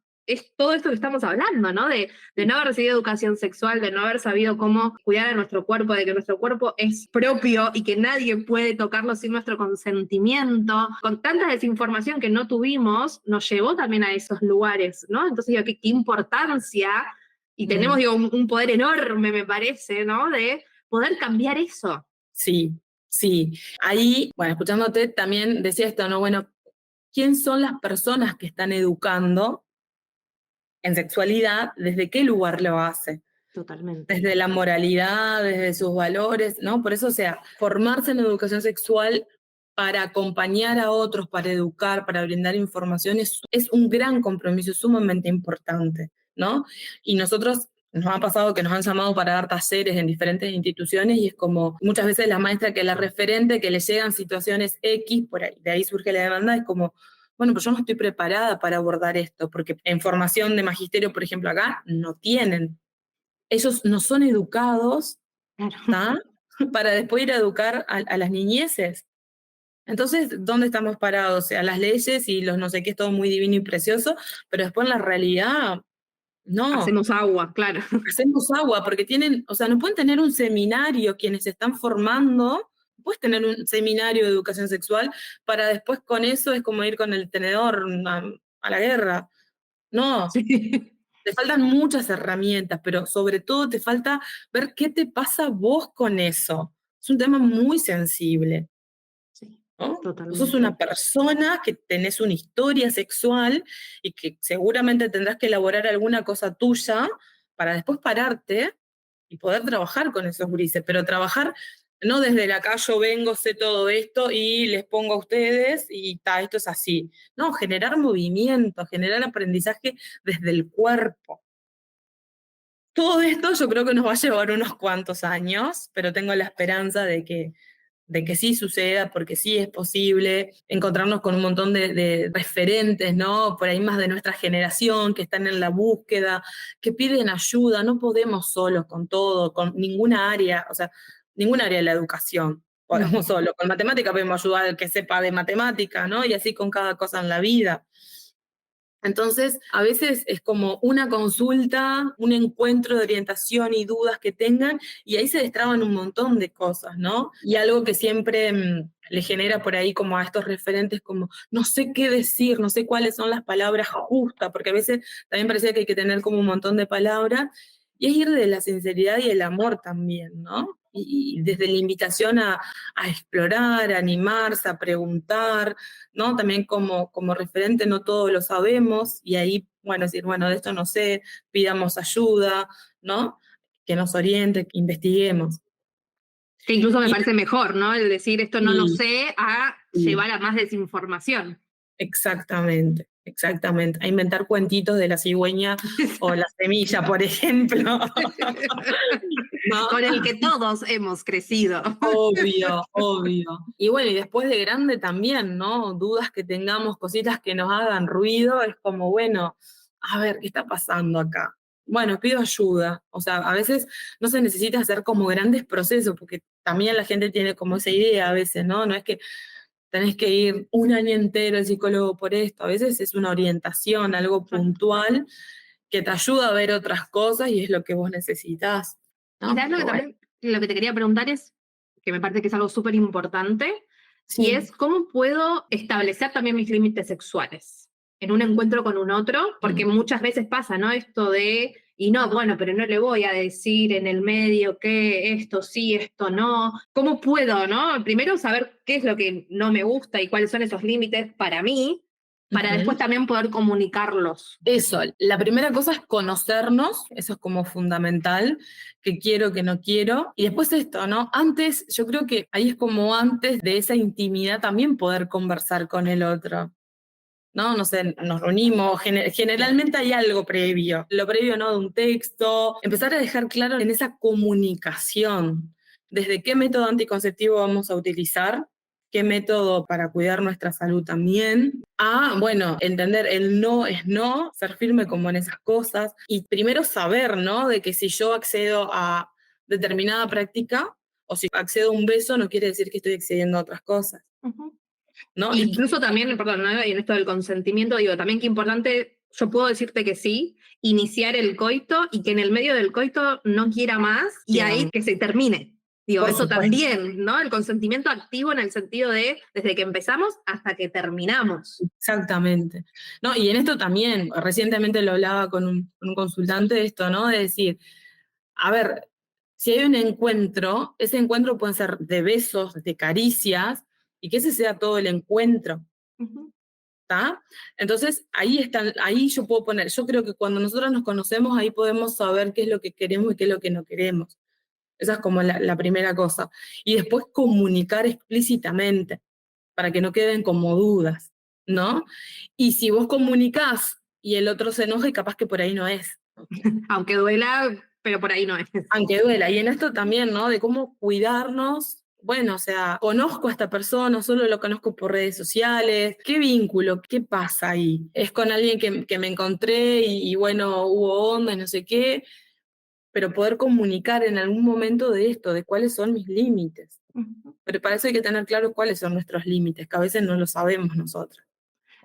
todo esto que estamos hablando, ¿no? De no haber recibido educación sexual, de no haber sabido cómo cuidar a nuestro cuerpo, de que nuestro cuerpo es propio y que nadie puede tocarlo sin nuestro consentimiento. Con tanta desinformación que no tuvimos, nos llevó también a esos lugares, ¿no? Entonces digo, qué importancia, y tenemos, digo, un poder enorme, me parece, ¿no? De poder cambiar eso. Sí, sí. Ahí, bueno, escuchándote también decía esto, ¿no? Bueno, ¿quién son las personas que están educando en sexualidad? ¿Desde qué lugar lo hace? Totalmente. Desde la moralidad, desde sus valores, ¿no? Por eso, o sea, formarse en educación sexual para acompañar a otros, para educar, para brindar información, es un gran compromiso, sumamente importante, ¿no? Y nosotros nos ha pasado que nos han llamado para dar talleres en diferentes instituciones y es como muchas veces la maestra que es la referente, que le llegan situaciones X, por ahí, de ahí surge la demanda, es como, bueno, pues yo no estoy preparada para abordar esto, porque en formación de magisterio, por ejemplo, acá no tienen. Ellos no son educados, Claro. ¿tá? Para después ir a educar a las niñeces. Entonces, ¿dónde estamos parados? O sea, las leyes y los no sé qué es todo muy divino y precioso, pero después en la realidad, no. Hacemos agua, claro. Hacemos agua porque tienen, o sea, no pueden tener un seminario quienes se están formando, no puedes tener un seminario de educación sexual para después con eso es como ir con el tenedor a la guerra. No, Sí. te faltan muchas herramientas, pero sobre todo te falta ver qué te pasa vos con eso. Es un tema muy sensible, Sí, ¿no? Vos sos una totalmente. persona que tenés una historia sexual y que seguramente tendrás que elaborar alguna cosa tuya para después pararte y poder trabajar con esos grises, pero trabajar no desde la acá yo vengo, sé todo esto y les pongo a ustedes y esto es así. No, generar movimiento, generar aprendizaje desde el cuerpo. Todo esto yo creo que nos va a llevar unos cuantos años, pero tengo la esperanza de que sí suceda, porque sí es posible encontrarnos con un montón de referentes, ¿no? Por ahí más de nuestra generación, que están en la búsqueda, que piden ayuda. No podemos solos con todo, con ninguna área, o sea, ninguna área de la educación. Podemos solo. Con matemática podemos ayudar al que sepa de matemática, ¿no? Y así con cada cosa en la vida. Entonces, a veces es como una consulta, un encuentro de orientación y dudas que tengan, y ahí se destraban un montón de cosas, ¿no? Y algo que siempre le genera por ahí como a estos referentes, como no sé qué decir, no sé cuáles son las palabras justas, porque a veces también parecía que hay que tener como un montón de palabras, y es ir de la sinceridad y el amor también, ¿no? Y desde la invitación a explorar, a animarse, a preguntar, ¿no? También como referente no todo lo sabemos y ahí, bueno, decir, bueno, de esto no sé, pidamos ayuda, ¿no? Que nos oriente, que investiguemos. Que incluso me Y, parece mejor, ¿no? El decir esto no lo y- sé a y llevar a más desinformación. exactamente, exactamente. A inventar cuentitos de la cigüeña o la semilla, por ejemplo, ¿no? Con el que todos hemos crecido. Obvio, obvio. Y bueno, y después de grande también, ¿no? Dudas que tengamos, cositas que nos hagan ruido, es como, bueno, a ver, ¿qué está pasando acá? Bueno, pido ayuda. O sea, a veces no se necesita hacer como grandes procesos, porque también la gente tiene como esa idea a veces, ¿no? No es que tenés que ir un año entero al psicólogo por esto, a veces es una orientación, algo puntual que te ayuda a ver otras cosas y es lo que vos necesitas, Y ¿no? sabes lo que Pero bueno, también, lo que te quería preguntar es, que me parece que es algo súper importante, y sí. es cómo puedo establecer también mis límites sexuales en un encuentro con un otro, porque muchas veces pasa, ¿no? Esto de, y no, bueno, pero no le voy a decir en el medio que esto sí, esto no. ¿Cómo puedo, no? Primero saber qué es lo que no me gusta y cuáles son esos límites para mí, para después Ujú. también poder comunicarlos. Eso, la primera cosa es conocernos, eso es como fundamental, que quiero, que no quiero. Y después esto, ¿no? Antes, yo creo que ahí es como antes de esa intimidad también poder conversar con el otro, ¿no? No sé, nos reunimos, generalmente hay algo previo, lo previo, ¿no? De un texto, empezar a dejar claro en esa comunicación, desde qué método anticonceptivo vamos a utilizar, qué método para cuidar nuestra salud también, bueno, entender el no es no, ser firme como en esas cosas, y primero saber, ¿no? De que si yo accedo a determinada práctica, O si accedo a un beso, no quiere decir que estoy accediendo a otras cosas, Ujú. ¿no? Y incluso también, perdón, ¿no? En esto del consentimiento, digo, también qué importante, yo puedo decirte que sí, iniciar el coito y que en el medio del coito no quiera más y ahí Bien, que se termine. Digo, por eso supuesto. también, ¿no? El consentimiento activo en el sentido de desde que empezamos hasta que terminamos. Exactamente. No, y en esto también, recientemente lo hablaba con un consultante de esto, ¿no? De decir, a ver, si hay un encuentro, ese encuentro puede ser de besos, de caricias, y que ese sea todo el encuentro, Ujú. ¿está? Entonces, ahí están, ahí yo puedo poner, yo creo que cuando nosotros nos conocemos, ahí podemos saber qué es lo que queremos y qué es lo que no queremos. Esa es como la primera cosa. Y después comunicar explícitamente, para que no queden como dudas, ¿no? Y si vos comunicás y el otro se enoja, y capaz que por ahí no es. Aunque duela, pero por ahí no es. Aunque duela. Y en esto también, ¿no? De cómo cuidarnos. Bueno, o sea, conozco a esta persona, solo lo conozco por redes sociales. ¿Qué vínculo? ¿Qué pasa ahí? Es con alguien que me encontré y bueno, hubo onda y no sé qué, pero poder comunicar en algún momento de esto, de cuáles son mis límites. Ujú. Pero para eso hay que tener claro cuáles son nuestros límites, que a veces no lo sabemos nosotros.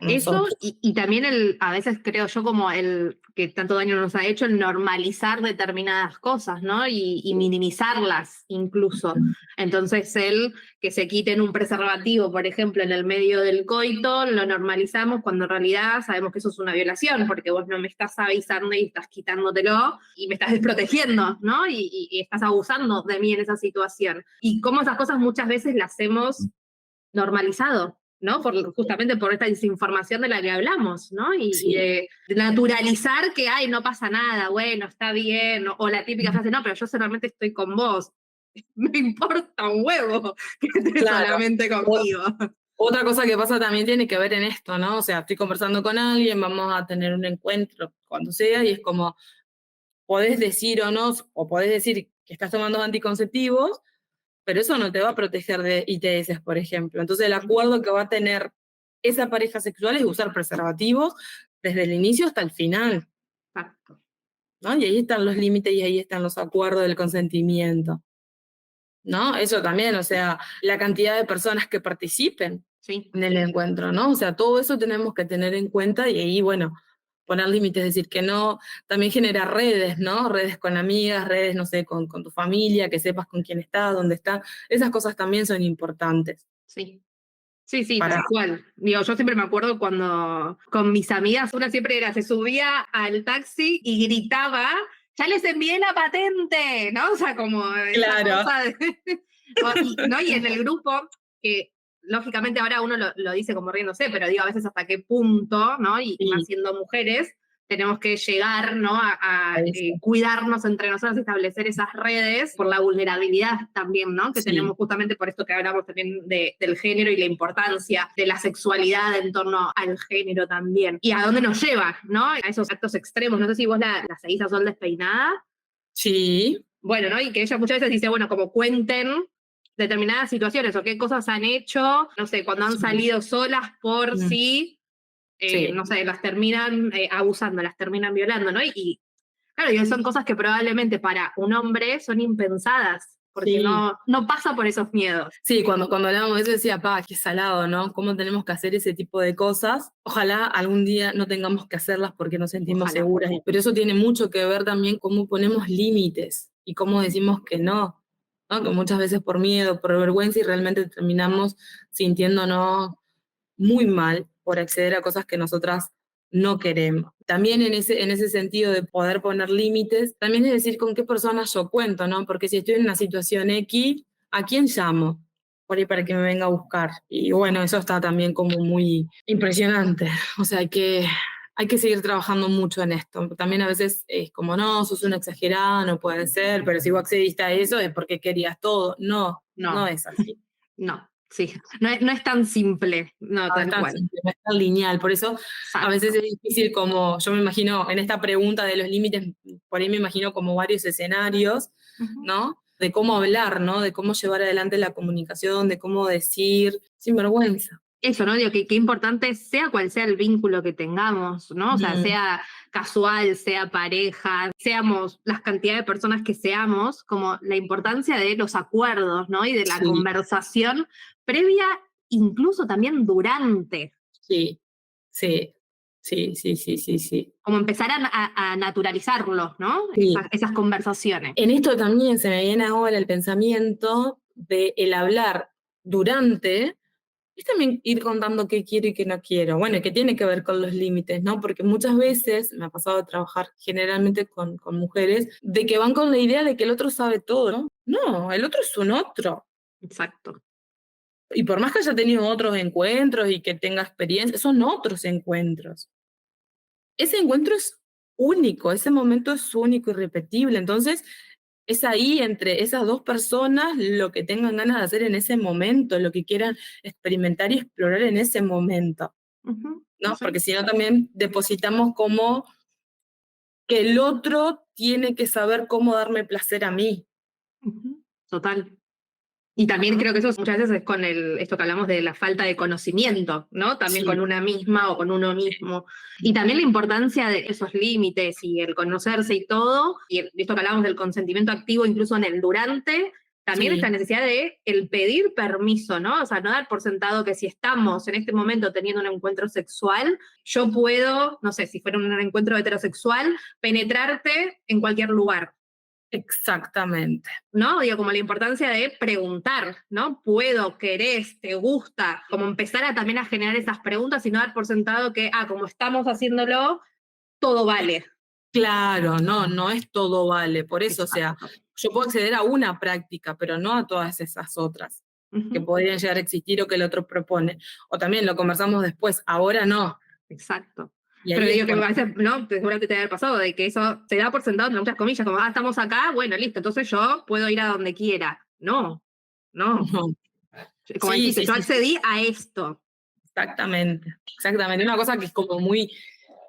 Eso, Nosotros. y también a veces creo yo como el que tanto daño nos ha hecho, el normalizar determinadas cosas, ¿no? Y minimizarlas incluso. Entonces el que se quiten un preservativo, por ejemplo, en el medio del coito, lo normalizamos cuando en realidad sabemos que eso es una violación, porque vos no me estás avisando y estás quitándotelo y me estás desprotegiendo, ¿no? Y estás abusando de mí en esa situación. Y cómo esas cosas muchas veces las hemos normalizado, ¿no? Justamente por esta desinformación de la que hablamos, ¿no? Y Sí, de naturalizar que, ay, no pasa nada, bueno, está bien, o la típica frase, no, pero yo solamente estoy con vos. Me importa un huevo que estés claro. solamente O- conmigo. Otra cosa que pasa también tiene que ver en esto, ¿no? O sea, estoy conversando con alguien, vamos a tener un encuentro cuando sea, y es como, podés decir o no, o podés decir que estás tomando anticonceptivos, pero eso no te va a proteger de ITS, por ejemplo. Entonces, el acuerdo que va a tener esa pareja sexual es usar preservativos desde el inicio hasta el final, Exacto. ¿no? Y ahí están los límites y ahí están los acuerdos del consentimiento, ¿no? Eso también, o sea, la cantidad de personas que participen Sí. en el encuentro, ¿no? O sea, todo eso tenemos que tener en cuenta y ahí, bueno, poner límites, decir que no, también generar redes, ¿no? Redes con amigas, redes, no sé, con tu familia, que sepas con quién está, dónde está. Esas cosas también son importantes Sí. Sí, sí, para... tal cual. Digo, yo siempre me acuerdo cuando con mis amigas, una siempre era, se subía al taxi y gritaba, ya les envié la patente, ¿no? O sea, como esa Claro, cosa de... ¿no? Y en el grupo, que lógicamente ahora uno lo dice como riéndose, pero digo, a veces hasta qué punto, ¿no? Y más sí, siendo mujeres, tenemos que llegar, ¿no? a eso. Cuidarnos entre nosotros, establecer esas redes por la vulnerabilidad también, ¿no? Que Sí, tenemos justamente por esto que hablamos también del género y la importancia de la sexualidad en torno al género también. Y a dónde nos lleva, ¿no? A esos actos extremos. No sé si vos la seguís a Sol Despeinada. sí, Bueno, ¿no? Y que ella muchas veces dice, bueno, como cuenten determinadas situaciones o qué cosas han hecho, no sé, cuando han sí, salido solas por mm, sí, sí, no sé, las terminan abusando, las terminan violando, ¿no? Y claro, y son cosas que probablemente para un hombre son impensadas, porque sí. no pasa por esos miedos. Sí, cuando hablábamos de eso decía, pa, qué salado, ¿no? ¿Cómo tenemos que hacer ese tipo de cosas? Ojalá algún día no tengamos que hacerlas porque nos sentimos Ojalá. seguras. Pero eso tiene mucho que ver también cómo ponemos límites y cómo decimos que no, ¿no? Que muchas veces por miedo, por vergüenza y realmente terminamos sintiéndonos muy mal por acceder a cosas que nosotras no queremos. También en ese sentido de poder poner límites, también es decir con qué personas yo cuento, ¿no? Porque si estoy en una situación X, ¿a quién llamo? Por ahí para que me venga a buscar. Y bueno, eso está también como muy impresionante. O sea, hay que seguir trabajando mucho en esto. También a veces es como, no, sos una exagerada, no puede ser, pero si vos accediste a eso es porque querías todo. No, no No, es así. no, sí. No es tan simple, no, No es tal tan cual. simple, no es tan lineal. Por eso a veces Exacto. es difícil como, yo me imagino, en esta pregunta de los límites, por ahí me imagino como varios escenarios, Ujú. ¿no? De cómo hablar, ¿no? De cómo llevar adelante la comunicación, de cómo decir, sin vergüenza. Eso, ¿no? Digo, que importante sea cual sea el vínculo que tengamos, ¿no? O sea, Mm, sea casual, sea pareja, seamos las cantidades de personas que seamos, como la importancia de los acuerdos, ¿no? Y de la Sí, conversación previa, incluso también durante. sí, sí, sí, sí, sí, sí, sí. Como empezar a naturalizarlo, ¿no? Sí. Esas conversaciones. En esto también se me viene ahora el pensamiento de el hablar durante, es también ir contando qué quiero y qué no quiero. Bueno, y que tiene que ver con los límites, ¿no? Porque muchas veces me ha pasado de trabajar generalmente con mujeres, de que van con la idea de que el otro sabe todo, ¿no? No, el otro es un otro. Exacto. Y por más que haya tenido otros encuentros y que tenga experiencia, son otros encuentros. Ese encuentro es único, ese momento es único, irrepetible. Entonces, es ahí entre esas dos personas lo que tengan ganas de hacer en ese momento, lo que quieran experimentar y explorar en ese momento, Ujú, ¿no? sí. Porque si no también depositamos como que el otro tiene que saber cómo darme placer a mí. Ujú, total. Y también Ujú. creo que eso muchas veces es con esto que hablamos de la falta de conocimiento, ¿no? También con Sí. una misma o con uno mismo. Y también la importancia de esos límites y el conocerse y todo, y esto que hablamos del consentimiento activo incluso en el durante, también esta Sí, necesidad de el pedir permiso, ¿no? O sea, no dar por sentado que si estamos en este momento teniendo un encuentro sexual, yo puedo, no sé, si fuera un encuentro heterosexual, penetrarte en cualquier lugar. exactamente. ¿No? Digo, como la importancia de preguntar, ¿no? ¿Puedo, querés, te gusta? Como empezar a también a generar esas preguntas y no dar por sentado que, como estamos haciéndolo, todo vale. Claro, no, no es todo vale. Por eso, o sea, Exacto. yo puedo acceder a una práctica, pero no a todas esas otras que Ujú, podrían llegar a existir o que el otro propone. O también lo conversamos después, ahora no. exacto. Y Pero ahí es digo que a cuando... veces, ¿no? Seguramente te debe haber pasado de que eso se da por sentado entre muchas comillas, como, estamos acá, bueno, listo, entonces yo puedo ir a donde quiera. No, no. No. Como Sí, dijiste, sí, yo sí, sí, accedí a esto. exactamente, exactamente. Una cosa que es como muy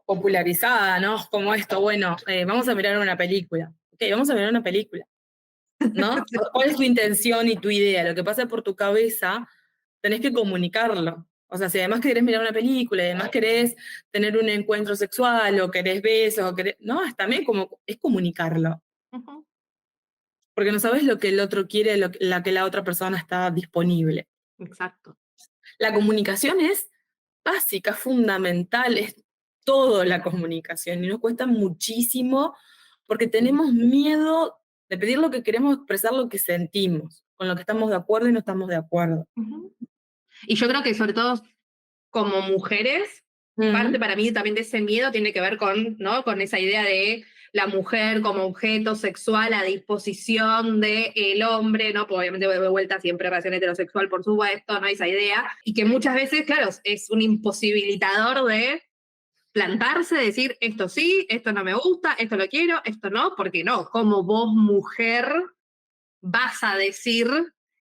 popularizada, ¿no? Como esto, bueno, vamos a mirar una película. Ok, vamos a mirar una película, ¿no? ¿Cuál es tu intención y tu idea? Lo que pasa por tu cabeza, tenés que comunicarlo. O sea, si además querés mirar una película, y además querés tener un encuentro sexual, o querés besos, o querés... No, es también como, es comunicarlo. Ujú, Porque no sabes lo que el otro quiere, la que la otra persona está disponible. exacto. La comunicación es básica, fundamental, es todo la comunicación y nos cuesta muchísimo porque tenemos miedo de pedir lo que queremos, expresar lo que sentimos, con lo que estamos de acuerdo y no estamos de acuerdo. Ujú. Y yo creo que sobre todo como mujeres, parte Ujú. para mí también de ese miedo tiene que ver con, ¿no? Con esa idea de la mujer como objeto sexual a disposición del hombre, ¿no? Pues obviamente de vuelta siempre relación heterosexual, por supuesto, ¿no? Esa idea. Y que muchas veces, claro, es un imposibilitador de plantarse, decir esto sí, esto no me gusta, esto lo quiero, esto no, porque no, como vos mujer vas a decir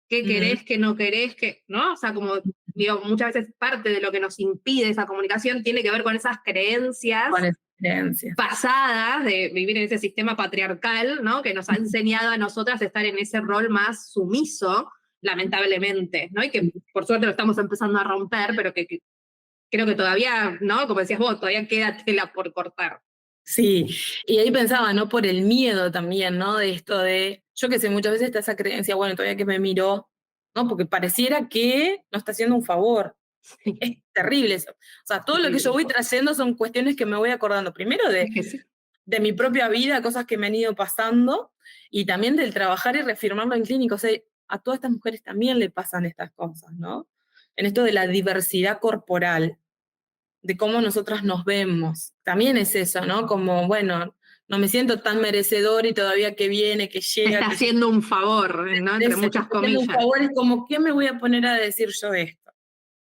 qué Ujú. querés, qué no querés, qué, ¿no? O sea, como digo, muchas veces parte de lo que nos impide esa comunicación tiene que ver con esas creencias Con esa creencia. pasadas de vivir en ese sistema patriarcal, ¿no? Que nos ha enseñado a nosotras a estar en ese rol más sumiso, lamentablemente, ¿no? Y que por suerte lo estamos empezando a romper, pero que creo que todavía, ¿no? Como decías vos, todavía queda tela por cortar. Sí, y ahí pensaba, ¿no? Por el miedo también, ¿no? De esto de, yo que sé, muchas veces está esa creencia, bueno, todavía que me miró, ¿no? Porque pareciera que no está haciendo un favor. Sí, Es terrible eso. O sea, todo lo que yo horrible. voy trayendo son cuestiones que me voy acordando, primero Es que sí. de mi propia vida, cosas que me han ido pasando, y también del trabajar y reafirmarlo en clínica. O sea, a todas estas mujeres también le pasan estas cosas, ¿no? En esto de la diversidad corporal, de cómo nosotras nos vemos. También es eso, ¿no? Como, bueno, no me siento tan merecedor y todavía que viene, que Te llega, está que haciendo un favor, ¿no? Entre se está muchas haciendo un comillas. favor, es como, ¿qué me voy a poner a decir yo esto?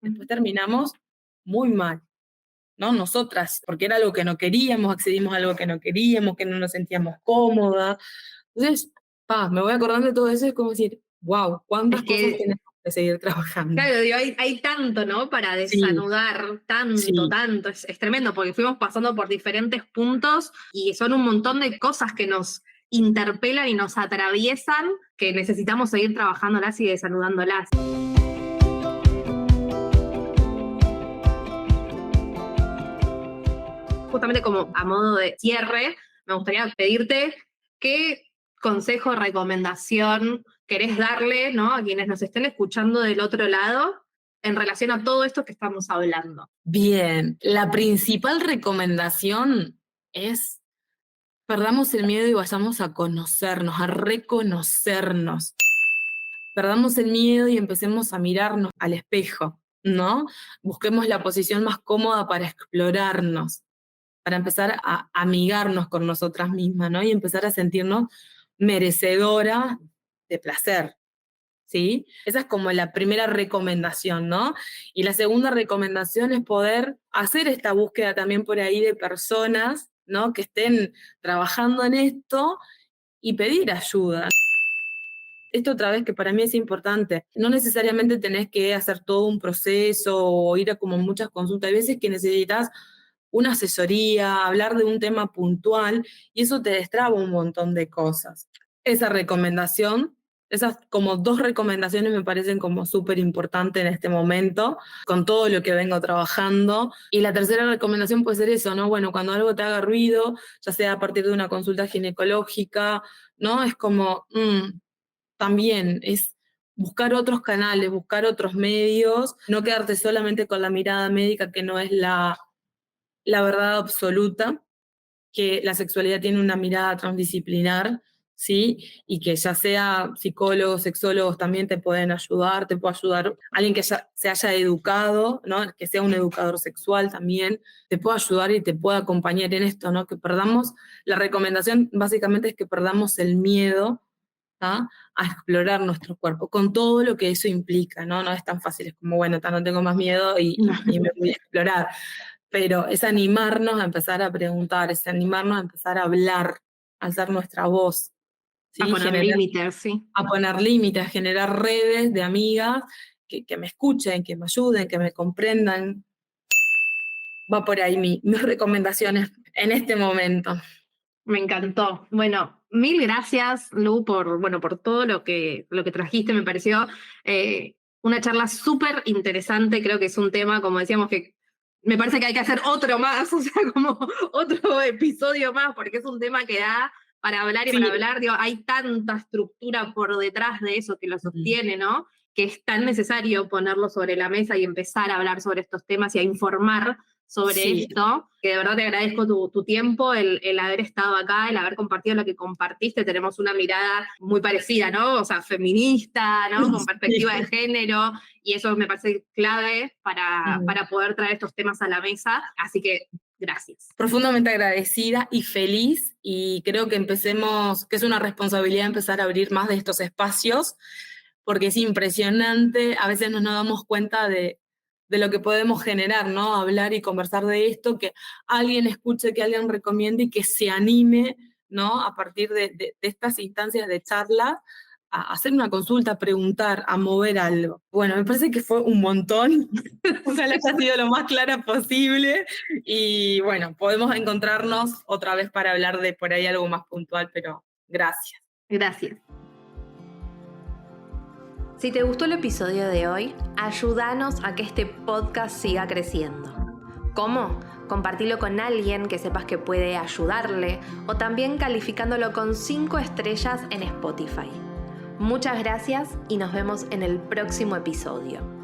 Después Ujú. terminamos muy mal, ¿no? Nosotras, porque era algo que no queríamos, accedimos a algo que no queríamos, que no nos sentíamos cómodas. Entonces, me voy acordando de todo eso y es como decir, wow, Es cuántas cosas que, tenemos que seguir trabajando. claro, digo, hay tanto, ¿no? Para Sí, desanudar, tanto, sí. tanto. Es tremendo porque fuimos pasando por diferentes puntos y son un montón de cosas que nos interpelan y nos atraviesan que necesitamos seguir trabajándolas y desanudándolas. justamente como a modo de cierre, me gustaría pedirte qué consejo o recomendación querés darle, ¿no?, a quienes nos estén escuchando del otro lado en relación a todo esto que estamos hablando. Bien, la principal recomendación es perdamos el miedo y vayamos a conocernos, a reconocernos. Perdamos el miedo y empecemos a mirarnos al espejo, ¿no? Busquemos la posición más cómoda para explorarnos, para empezar a amigarnos con nosotras mismas, ¿no? Y empezar a sentirnos merecedoras de placer, ¿sí? Esa es como la primera recomendación, ¿no? Y la segunda recomendación es poder hacer esta búsqueda también por ahí de personas, ¿no?, que estén trabajando en esto y pedir ayuda. Esto otra vez que para mí es importante, no necesariamente tenés que hacer todo un proceso o ir a como muchas consultas, hay veces que necesitas una asesoría, hablar de un tema puntual y eso te destraba un montón de cosas. Esa recomendación, esas como 2 recomendaciones me parecen como súper importantes en este momento, con todo lo que vengo trabajando. Y la tercera recomendación puede ser eso, ¿no? Bueno, cuando algo te haga ruido, ya sea a partir de una consulta ginecológica, ¿no? Es como, también es buscar otros canales, buscar otros medios, no quedarte solamente con la mirada médica, que no es la verdad absoluta, que la sexualidad tiene una mirada transdisciplinar, ¿sí? Y que ya sea psicólogos, sexólogos también te pueden ayudar, te puede ayudar alguien que ya se haya educado, ¿no?, que sea un educador sexual también, te puede ayudar y te puede acompañar en esto, ¿no? Que perdamos, la recomendación básicamente es que perdamos el miedo, ¿ah?, a explorar nuestro cuerpo, con todo lo que eso implica, ¿no? No es tan fácil, es como, bueno, no tengo más miedo y me voy a explorar. Pero es animarnos a empezar a preguntar, es animarnos a empezar a hablar, a alzar nuestra voz, ¿sí? A poner límites, sí. A poner límites, a generar redes de amigas que me escuchen, que me ayuden, que me comprendan. Va por ahí mis recomendaciones en este momento. Me encantó. Bueno, mil gracias, Lu, por todo lo que trajiste. Me pareció una charla súper interesante. Creo que es un tema, como decíamos, que me parece que hay que hacer otro más, o sea, como otro episodio más, porque es un tema que da para hablar y Sí. para hablar. Digo, hay tanta estructura por detrás de eso que lo sostiene, ¿no? Que es tan necesario ponerlo sobre la mesa y empezar a hablar sobre estos temas y a informar sobre esto, que de verdad te agradezco tu tiempo, el haber estado acá, el haber compartido lo que compartiste. Tenemos una mirada muy parecida, ¿no? O sea, feminista, ¿no? Con perspectiva de género, y eso me parece clave para poder traer estos temas a la mesa, así que gracias. Profundamente agradecida y feliz, y creo que que es una responsabilidad empezar a abrir más de estos espacios, porque es impresionante, a veces no nos damos cuenta de lo que podemos generar, ¿no? Hablar y conversar de esto, que alguien escuche, que alguien recomiende y que se anime, ¿no?, a partir de estas instancias de charla, a hacer una consulta, a preguntar, a mover algo. Bueno, me parece que fue un montón. Ojalá haya sido lo más clara posible. Y bueno, podemos encontrarnos otra vez para hablar de por ahí algo más puntual, pero gracias. Gracias. Si te gustó el episodio de hoy, ayúdanos a que este podcast siga creciendo. ¿Cómo? Compartilo con alguien que sepas que puede ayudarle o también calificándolo con 5 estrellas en Spotify. Muchas gracias y nos vemos en el próximo episodio.